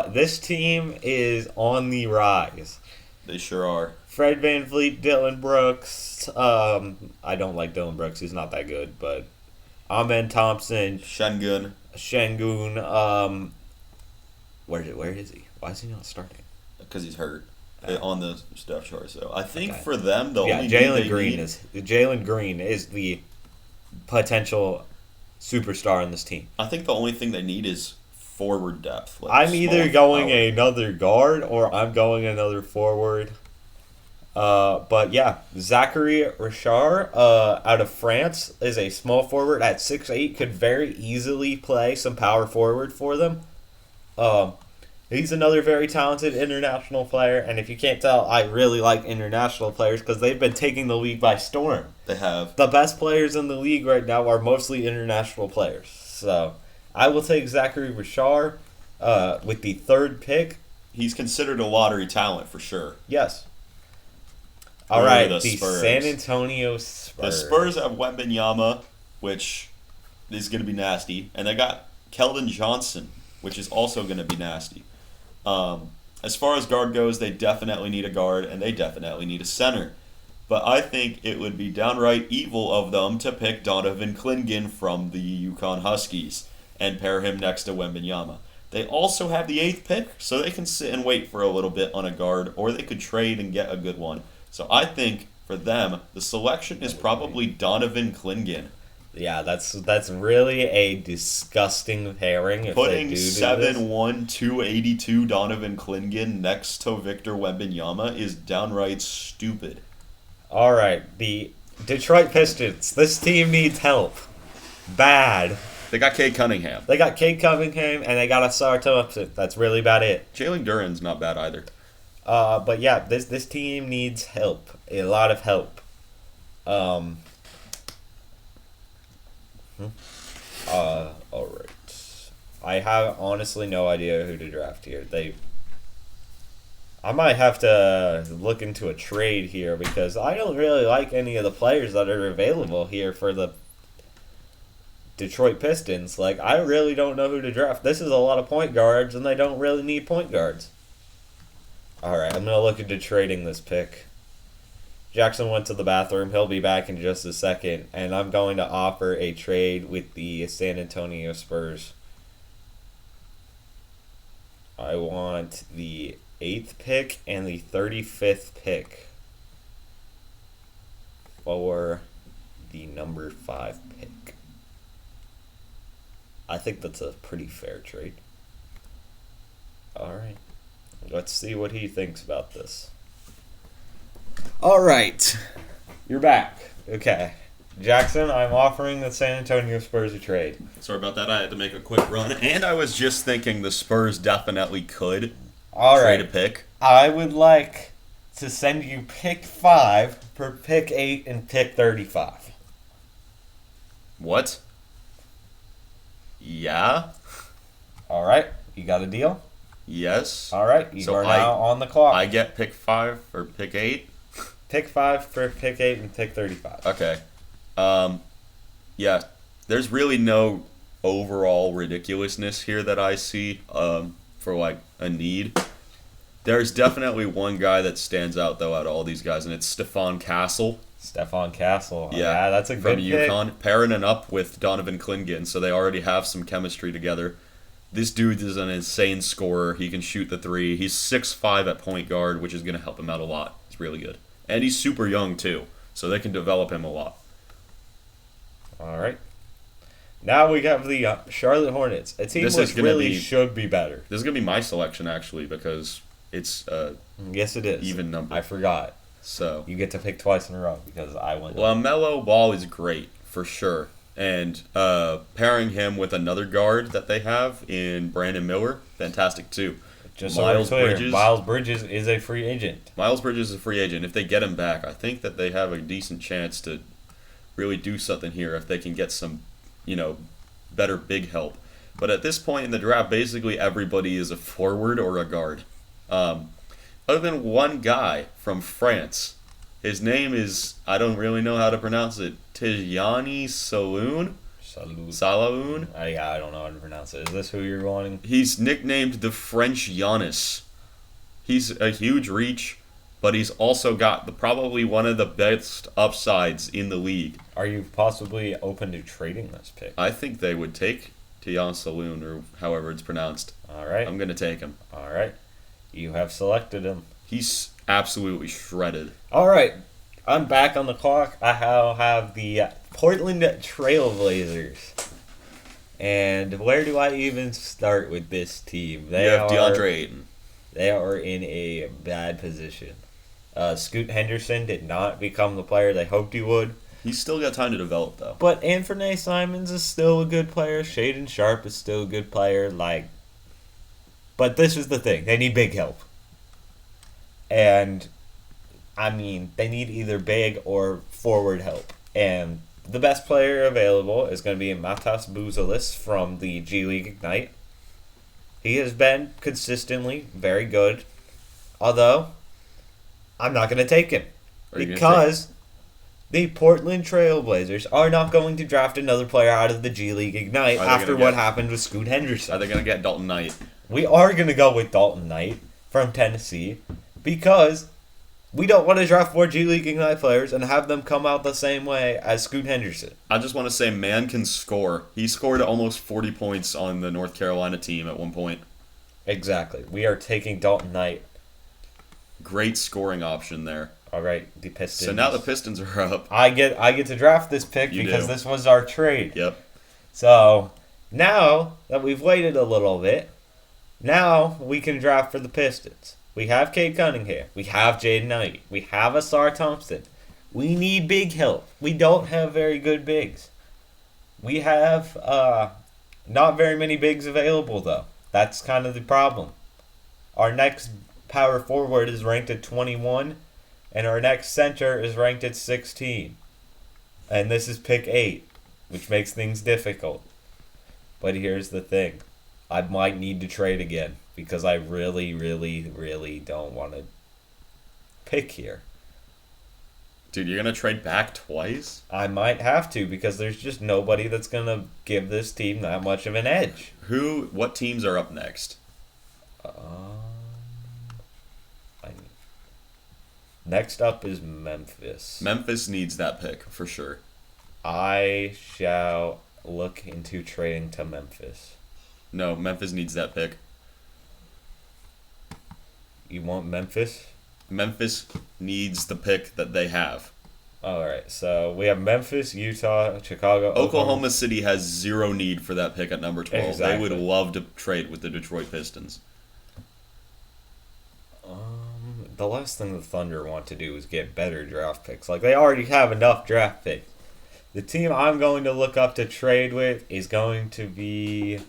This team is on the rise. They sure are. Fred VanVleet, Dylan Brooks. I don't like Dylan Brooks. He's not that good, but Amen Thompson. Şengün. Where is he? Why is he not starting? Because he's hurt on the depth chart. So I think for them, Jalen Green is the potential superstar in this team. I think the only thing they need is forward depth. I'm either going another guard or I'm going another forward. But yeah, Zachary Richard out of France is a small forward at 6'8", could very easily play some power forward for them. He's another very talented international player, and if you can't tell, I really like international players because they've been taking the league by storm. They have. The best players in the league right now are mostly international players. So I will take Zachary Richard with the 3rd pick. He's considered a lottery talent for sure. Yes. All right, the Spurs. San Antonio Spurs. The Spurs have Wembanyama, which is going to be nasty, and they got Keldon Johnson, which is also going to be nasty. As far as guard goes, they definitely need a guard, and they definitely need a center. But I think it would be downright evil of them to pick Donovan Clingan from the Yukon Huskies and pair him next to Wembanyama. They also have the 8th pick, so they can sit and wait for a little bit on a guard, or they could trade and get a good one. So I think, for them, the selection is probably Donovan Clingan. Yeah, that's really a disgusting pairing. If Putting they do 7'1", 282 Donovan Clingan next to Victor Wembanyama is downright stupid. All right, the Detroit Pistons. This team needs help. Bad. They got Cade Cunningham. They got Cade Cunningham, and they got Asar Thompson. That's really about it. Jalen Duren's not bad either. But yeah, this team needs help. A lot of help. All right. I have honestly no idea who to draft here. I might have to look into a trade here because I don't really like any of the players that are available here for the Detroit Pistons. Like, I really don't know who to draft. This is a lot of point guards, and they don't really need point guards. Alright, I'm going to look into trading this pick. Jaxson went to the bathroom. He'll be back in just a second. And I'm going to offer a trade with the San Antonio Spurs. I want the 8th pick and the 35th pick for the number 5 pick. I think that's a pretty fair trade. Alright. Let's see what he thinks about this. All right. You're back. Okay. Jaxson, I'm offering the San Antonio Spurs a trade. Sorry about that. I had to make a quick run. And I was just thinking the Spurs definitely could trade a pick. I would like to send you pick 5 for pick 8 and pick 35. What? Yeah? All right. You got a deal? Yes. All right. You are now on the clock. I get pick 5 or pick 8? Pick 5 for pick 8 and pick 35. Okay. Yeah. There's really no overall ridiculousness here that I see for, like, a need. There's definitely one guy that stands out, though, out of all these guys, and it's Stephon Castle. Stephon Castle. Yeah, that's a good pick. From UConn. Pairing it up with Donovan Clingan, so they already have some chemistry together. This dude is an insane scorer. He can shoot the 3. He's 6'5" at point guard, which is going to help him out a lot. It's really good. And he's super young, too, so they can develop him a lot. All right. Now we have the Charlotte Hornets, a team which really should be better. This is going to be my selection, actually, because it's yes, it is. Even number. I forgot. So you get to pick twice in a row because I went. Well, Melo Ball is great, for sure. And pairing him with another guard that they have in Brandon Miller, fantastic too. Just Miles Bridges. Miles Bridges is a free agent. Miles Bridges is a free agent. If they get him back, I think that they have a decent chance to really do something here if they can get some, better big help. But at this point in the draft, basically everybody is a forward or a guard. Other than one guy from France. His name is, I don't really know how to pronounce it, Tijani Saloon? Salahoun? Yeah, I don't know how to pronounce it. Is this who you're wanting? He's nicknamed the French Giannis. He's a huge reach, but he's also got probably one of the best upsides in the league. Are you possibly open to trading this pick? I think they would take Tijani Saloon, or however it's pronounced. All right. I'm going to take him. All right. You have selected him. He's absolutely shredded. All right. I'm back on the clock. I have the Portland Trailblazers. And where do I even start with this team? You have DeAndre Ayton. They are in a bad position. Scoot Henderson did not become the player they hoped he would. He's still got time to develop, though. But Anthony Simons is still a good player. Shaedon Sharpe is still a good player. But this is the thing. They need big help. And, I mean, they need either big or forward help. And the best player available is going to be Matas Buzelis from the G League Ignite. He has been consistently very good. Although, I'm not going to take him. Because the Portland Trailblazers are not going to draft another player out of the G League Ignite after what happened with Scoot Henderson. Are they going to get Dalton Knight? We are going to go with Dalton Knight from Tennessee because we don't want to draft more G League Ignite players and have them come out the same way as Scoot Henderson. I just want to say, man can score. He scored almost 40 points on the North Carolina team at one point. Exactly. We are taking Dalton Knight. Great scoring option there. All right, the Pistons. So now the Pistons are up. I get to draft this pick because this was our trade. Yep. So now that we've waited a little bit, now we can draft for the Pistons. We have Cade Cunningham. We have Jaden Ivey. We have Asar Thompson. We need big help. We don't have very good bigs. We have not very many bigs available, though. That's kind of the problem. Our next power forward is ranked at 21, and our next center is ranked at 16. And this is pick 8, which makes things difficult. But here's the thing. I might need to trade again because I really, really, really don't want to pick here. Dude, you're going to trade back twice? I might have to because there's just nobody that's going to give this team that much of an edge. What teams are up next? Next up is Memphis. Memphis needs that pick, for sure. I shall look into trading to Memphis. No, Memphis needs that pick. You want Memphis? Memphis needs the pick that they have. Alright, so we have Memphis, Utah, Chicago, Oklahoma City has zero need for that pick at number 12. Exactly. They would love to trade with the Detroit Pistons. The last thing the Thunder want to do is get better draft picks. They already have enough draft picks. The team I'm going to look up to trade with is going to be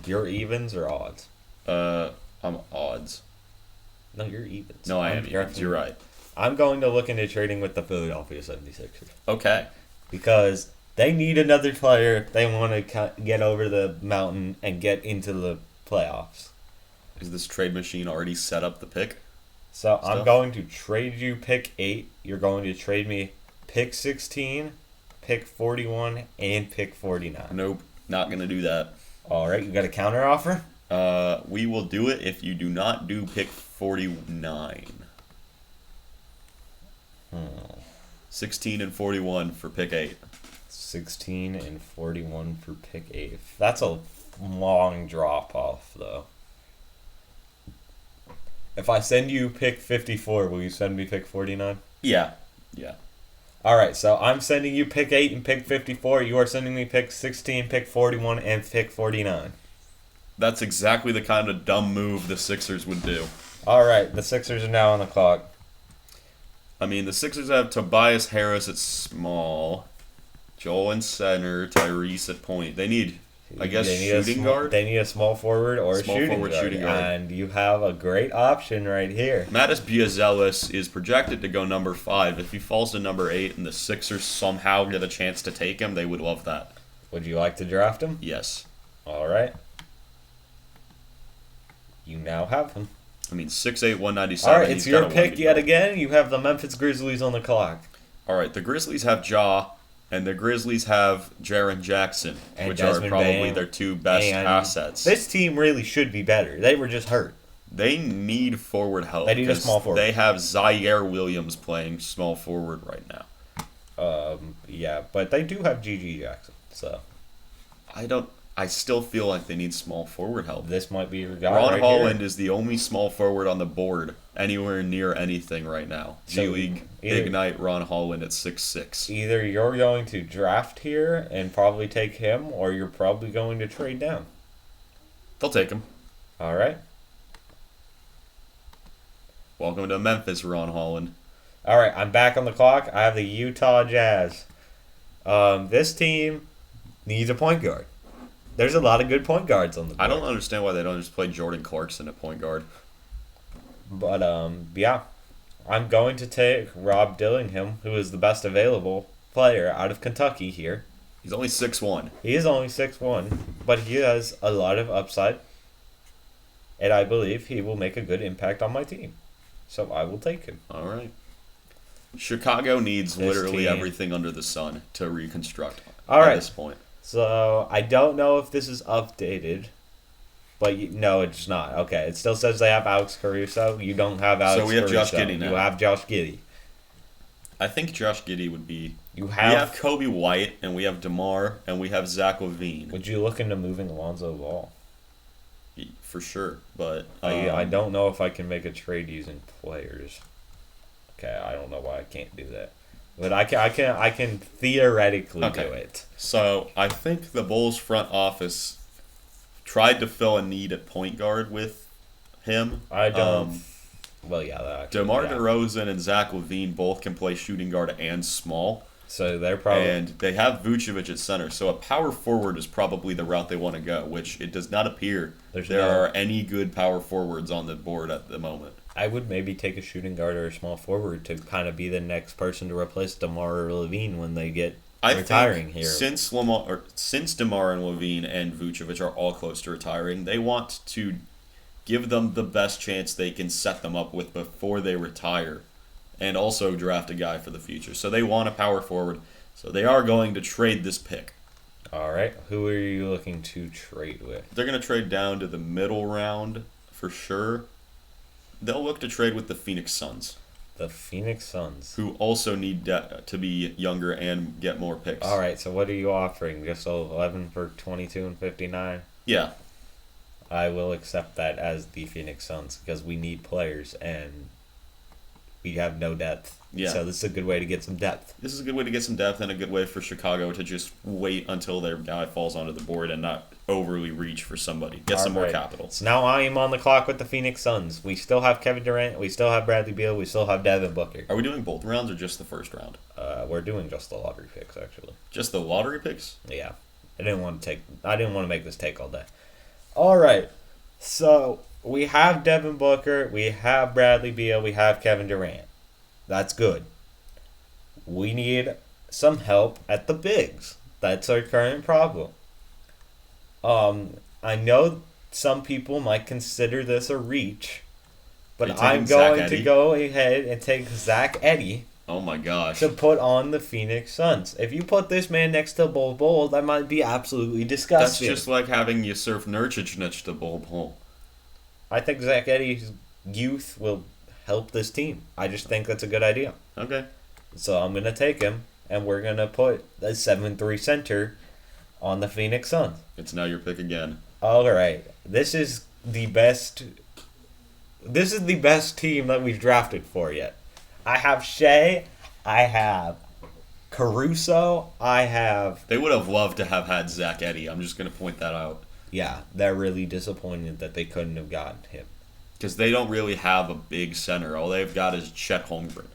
your evens or odds? I'm odds. No, you're evens. No, I am evens. You're right. I'm going to look into trading with the Philadelphia 76ers. Okay. Because they need another player. They want to get over the mountain and get into the playoffs. Is this trade machine already set up the pick? So I'm going to trade you pick 8. You're going to trade me pick 16, pick 41, and pick 49. Nope, not going to do that. All right, you got a counter offer? We will do it if you do not do pick 49. 16 and 41 for pick 8. 16 and 41 for pick 8. That's a long drop off, though. If I send you pick 54, will you send me pick 49? Yeah. All right, so I'm sending you pick 8 and pick 54. You are sending me pick 16, pick 41, and pick 49. That's exactly the kind of dumb move the Sixers would do. All right, the Sixers are now on the clock. I mean, the Sixers have Tobias Harris at small, Joel in center, Tyrese at point. They need, shooting guard? They need a small forward or a shooting guard. And you have a great option right here. Mattis Biazelis is projected to go number 5. If he falls to number 8 and the Sixers somehow get a chance to take him, they would love that. Would you like to draft him? Yes. All right. You now have him. I mean, 6'8", 197. All right, it's your pick yet again. You have the Memphis Grizzlies on the clock. All right, the Grizzlies have Ja, and the Grizzlies have Jaren Jackson, And which Desmond are probably Bane. their two best And assets. This team really should be better. They were just hurt. They need forward help. They need a 'cause small forward. They have Zaire Williams playing small forward right now. Yeah, but they do have Gigi Jackson, so I still feel like they need small forward help. this might be your guy Ron right Holland here. is the only small forward on the board anywhere near anything right now. So G League either- Ignite Ron Holland at 6'6". Either you're going to draft here and probably take him, or you're probably going to trade down. They'll take him. All right. Welcome to Memphis, Ron Holland. All right, I'm back on the clock. I have the Utah Jazz. This team needs a point guard. There's a lot of good point guards on the board. I don't understand why they don't just play Jordan Clarkson at point guard. But, yeah. I'm going to take Rob Dillingham, who is the best available player out of Kentucky here. He's only 6'1". He is only 6'1", but he has a lot of upside. And I believe he will make a good impact on my team. So I will take him. All right. Chicago needs This literally team. everything under the sun to reconstruct All at right. this point. So I don't know if this is updated. But no, it's not. Okay, it still says they have Alex Caruso. You don't have Alex So we have Caruso. Josh Giddey now. You have Josh Giddey. I think Josh Giddey would be... You We have... have Kobe White, and we have DeMar, and we have Zach LaVine. Would you look into moving Alonzo Ball? For sure, but... I don't know if I can make a trade using players. Okay, I don't know why I can't do that. But I can theoretically do it. So, I think the Bulls front office tried to fill a need at point guard with him. I don't... well, yeah. That actually, DeMar yeah. DeRozan and Zach LaVine both can play shooting guard and small. So they're probably... And they have Vucevic at center, so a power forward is probably the route they want to go, which it does not appear there are any good power forwards on the board at the moment. I would maybe take a shooting guard or a small forward to kind of be the next person to replace DeMar or Levine when they get retiring think here. Since DeMar and Levine and Vucevic are all close to retiring, they want to give them the best chance they can set them up with before they retire, and also draft a guy for the future. So they want a power forward. So they are going to trade this pick. All right. Who are you looking to trade with? They're going to trade down to the middle round for sure. They'll look to trade with the Phoenix Suns, The Phoenix Suns. who also need to be younger and get more picks. All right. So what are you offering? Just 11 for 22 and 59? Yeah. I will accept that as the Phoenix Suns because we need players and we have no depth. Yeah. So this is a good way to get some depth. This is a good way to get some depth and a good way for Chicago to just wait until their guy falls onto the board and not overly reach for somebody. Get some more Alright. capital. So now I am on the clock with the Phoenix Suns. We still have Kevin Durant. We still have Bradley Beal. We still have Devin Booker. Are we doing both rounds or just the first round? We're doing just the lottery picks, actually. Just the lottery picks? Yeah. I didn't want to make this take all day. All right. So we have Devin Booker. We have Bradley Beal. We have Kevin Durant. That's good. We need some help at the bigs. That's our current problem. I know some people might consider this a reach, but Are you taking I'm Zach going Edey? to go ahead and take Zach Edey Oh my gosh. to put on the Phoenix Suns. If you put this man next to Bol Bol, that might be absolutely That's disgusting. just like having Yusuf Nurkic next to Bol Bol. I think Zach Eddy's youth will help this team. I just think that's a good idea. Okay. So I'm going to take him, and we're going to put a 7-3 center on the Phoenix Suns. It's now your pick again. All right. This is the best team that we've drafted for yet. I have Shea. I have Caruso. I have... They would have loved to have had Zach Edey. I'm just going to point that out. Yeah, they're really disappointed that they couldn't have gotten him. Because they don't really have a big center. All they've got is Chet Holmgren.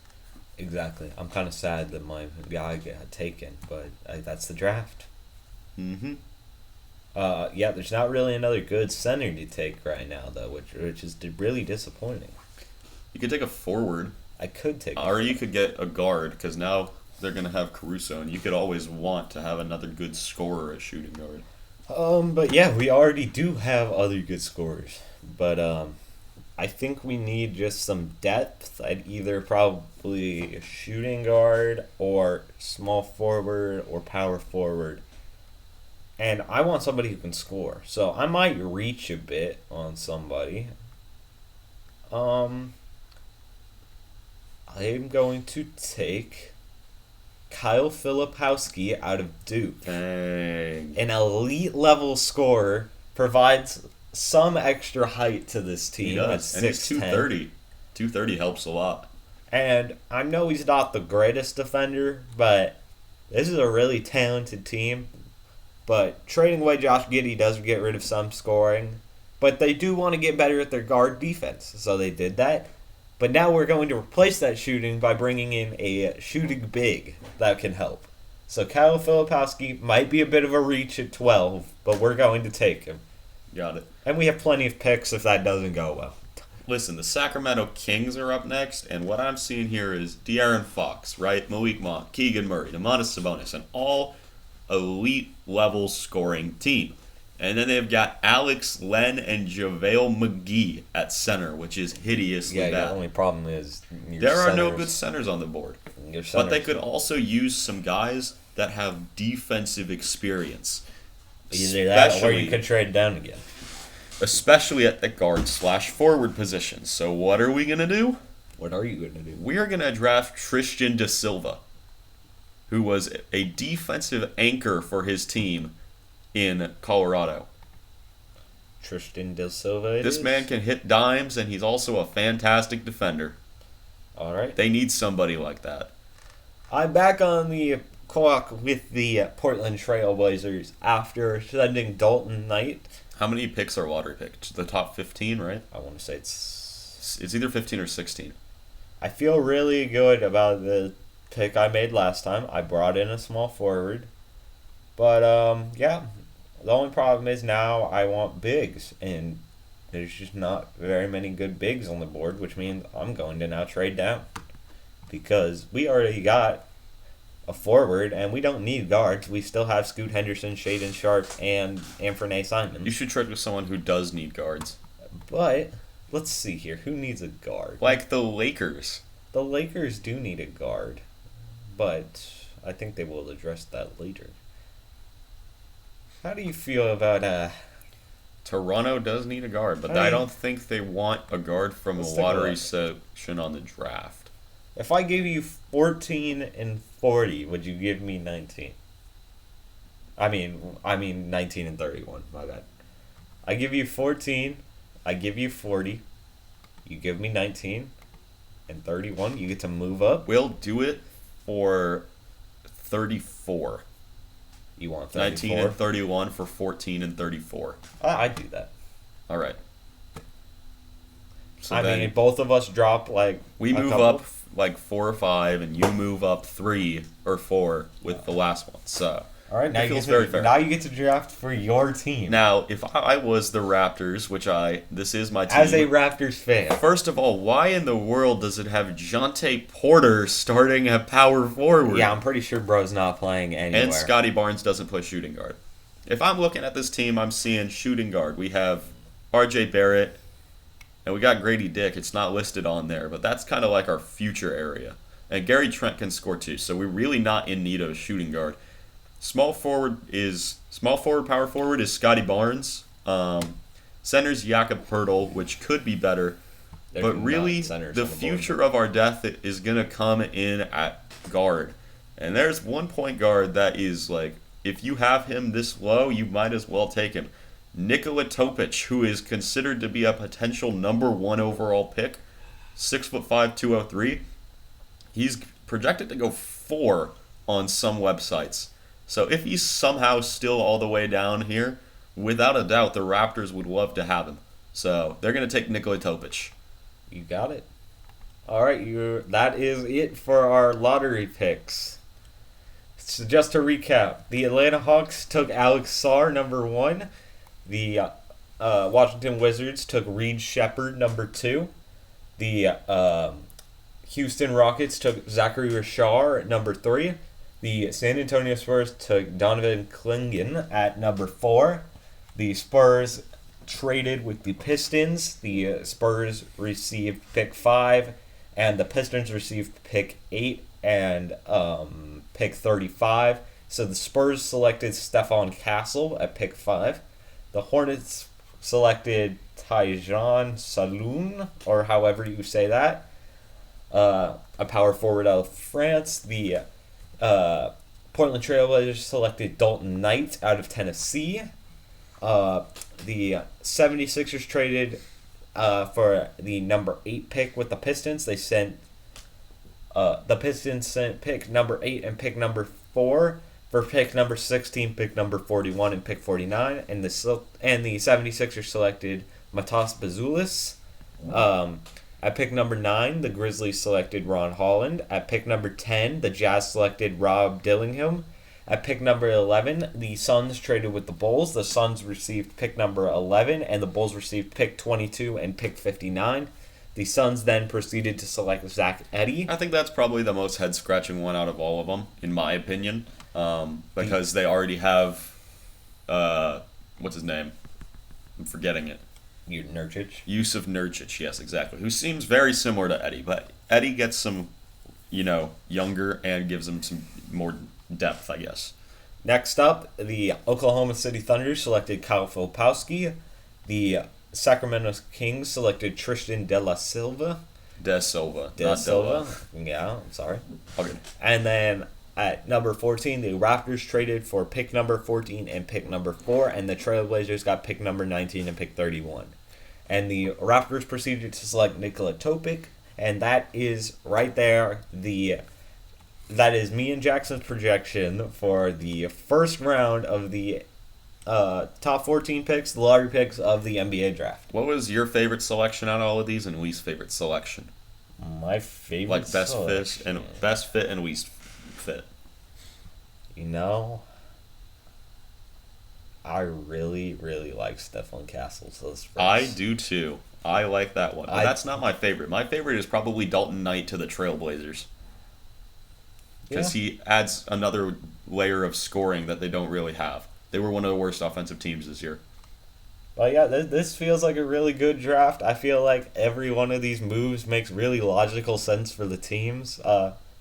Exactly. I'm kind of sad that my guy got taken, but that's the draft. Mm-hmm. Yeah, there's not really another good center to take right now, though, which is really disappointing. You could take a forward. I could take... Or you could get a guard, because now they're going to have Caruso, and you could always want to have another good scorer at shooting guard. But yeah, we already do have other good scorers. But I think we need just some depth at either probably a shooting guard or small forward or power forward. And I want somebody who can score. So I might reach a bit on somebody. I'm going to take Kyle Filipowski out of Duke. Dang. An elite level scorer, provides some extra height to this team. He does. And he's 230. 230 helps a lot. And I know he's not the greatest defender, but this is a really talented team. But trading away Josh Giddey does get rid of some scoring. But they do want to get better at their guard defense, so they did that. But now we're going to replace that shooting by bringing in a shooting big that can help. So Kyle Filipowski might be a bit of a reach at 12, but we're going to take him. Got it. And we have plenty of picks if that doesn't go well. Listen, the Sacramento Kings are up next, and what I'm seeing here is De'Aaron Fox, right? Malik Monk, Keegan Murray, Domantas Sabonis, an all elite level scoring team. And then they've got Alex Len and JaVale McGee at center, which is hideously bad. The only problem is there are no good centers on the board. But they could also use some guys that have defensive experience. Either that or you could trade down again. Especially at the guard/forward position. So what are we going to do? What are you going to do? We are going to draft Tristan Da Silva, who was a defensive anchor for his team in Colorado. Tristan Da Silva. This man can hit dimes, and he's also a fantastic defender. All right. They need somebody like that. I'm back on the clock with the Portland Trail Blazers after sending Dalton Knight. How many picks are lottery picked? The top 15, right? I want to say it's either 15 or 16. I feel really good about the pick I made last time. I brought in a small forward. But, yeah, the only problem is now I want bigs, and there's just not very many good bigs on the board, which means I'm going to now trade down. Because we already got a forward, and we don't need guards. We still have Scoot Henderson, Shaden Sharp, and Anfernee Simons. You should trade with someone who does need guards. But, let's see here. Who needs a guard? Like the Lakers. The Lakers do need a guard, but I think they will address that later. How do you feel about Toronto does need a guard, but I don't think they want a guard from a lottery section on the draft. If I gave you 14 and 40, would you give me 19? I mean 19 and 31. My bad. I give you 14. I give you 40. You give me 19 and 31. You get to move up. We'll do it for 34. You want 34? 19 and 31 for 14 and 34. I'd do that. All right. So I mean, both of us drop we move up 4 or 5, and you move up 3 or 4 with the last one. So all right, now very fair. Now you get to draft for your team. Now, if I was the Raptors, this is my team. As a Raptors fan. First of all, why in the world does it have Jonte Porter starting at power forward? Yeah, I'm pretty sure bro's not playing anywhere. And Scotty Barnes doesn't play shooting guard. If I'm looking at this team, I'm seeing shooting guard. We have R.J. Barrett, and we got Grady Dick. It's not listed on there, but that's kind of like our future area. And Gary Trent can score too, so we're really not in need of a shooting guard. Small forward, power forward is Scotty Barnes. Center's Jakob Poeltl, which could be better. But really, the future of our depth is going to come in at guard. And there's one point guard that is if you have him this low, you might as well take him. Nikola Topic, who is considered to be a potential number 1 overall pick, 6'5", 203. He's projected to go 4 on some websites. So if he's somehow still all the way down here, without a doubt, the Raptors would love to have him. So they're going to take Nikola Topic. You got it. All right, that is it for our lottery picks. So just to recap, the Atlanta Hawks took Alex Sarr, number 1. The Washington Wizards took Reed Shepherd, number 2. The Houston Rockets took Zachary Rashard, number 3. The San Antonio Spurs took Donovan Clingan at number 4. The Spurs traded with the Pistons. The Spurs received pick 5, and the Pistons received pick 8 and pick 35. So the Spurs selected Stephon Castle at pick 5. The Hornets selected Tyjon Saloon, or however you say that, a power forward out of France. The Portland Trailblazers selected Dalton Knight out of Tennessee. The 76ers traded for the number 8 pick with the Pistons. The Pistons sent pick number 8 and pick number 4 for pick number 16, pick number 41, and pick 49. And the 76ers selected Matas Bazulis. At pick number 9, the Grizzlies selected Ron Holland. At pick number 10, the Jazz selected Rob Dillingham. At pick number 11, the Suns traded with the Bulls. The Suns received pick number 11, and the Bulls received pick 22 and pick 59. The Suns then proceeded to select Zach Edey. I think that's probably the most head-scratching one out of all of them, in my opinion, because they already have, what's his name? I'm forgetting it. Yusuf Nurkic, yes, exactly. Who seems very similar to Edey, but Edey gets some, younger and gives him some more depth, I guess. Next up, the Oklahoma City Thunder selected Kyle Filipowski. The Sacramento Kings selected Tristan De Silva. De Silva. Yeah, I'm sorry. Okay. And then at number 14, the Raptors traded for pick number 14 and pick number 4, and the Trailblazers got pick number 19 and pick 31. And the Raptors proceeded to select Nikola Topic, and that is right there that is me and Jackson's projection for the first round of the top 14 picks, the lottery picks of the NBA draft. What was your favorite selection out of all of these and least favorite selection? My favorite like best fit and least fit. I really, really like Stephon Castle. So I do too. I like that one. But that's not my favorite. My favorite is probably Dalton Knight to the Trailblazers. Because he adds another layer of scoring that they don't really have. They were one of the worst offensive teams this year. Well, yeah, this feels like a really good draft. I feel like every one of these moves makes really logical sense for the teams.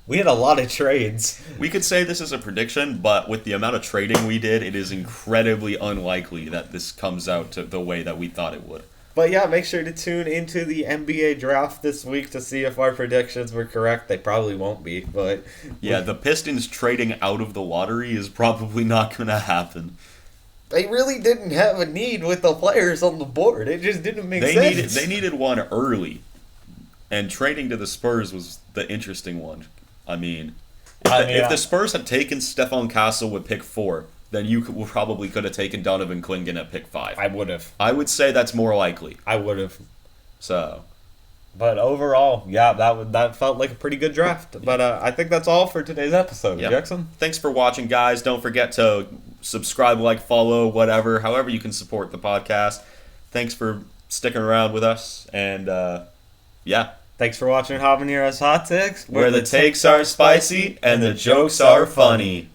We had a lot of trades. We could say this is a prediction, but with the amount of trading we did, it is incredibly unlikely that this comes out to the way that we thought it would. But yeah, make sure to tune into the NBA draft this week to see if our predictions were correct. They probably won't be, but... Yeah, the Pistons trading out of the lottery is probably not going to happen. They really didn't have a need with the players on the board. It just didn't make sense. They needed one early, and trading to the Spurs was the interesting one. If the Spurs had taken Stephon Castle with pick 4, then you probably could have taken Donovan Clingan at pick 5. I would have. I would say that's more likely. I would have. So, but overall, yeah, that felt like a pretty good draft. But I think that's all for today's episode. Yep. Jackson? Thanks for watching, guys. Don't forget to subscribe, like, follow, whatever, however you can support the podcast. Thanks for sticking around with us, and yeah. Thanks for watching Habaneros Hot Takes, where the takes are spicy and the jokes are funny.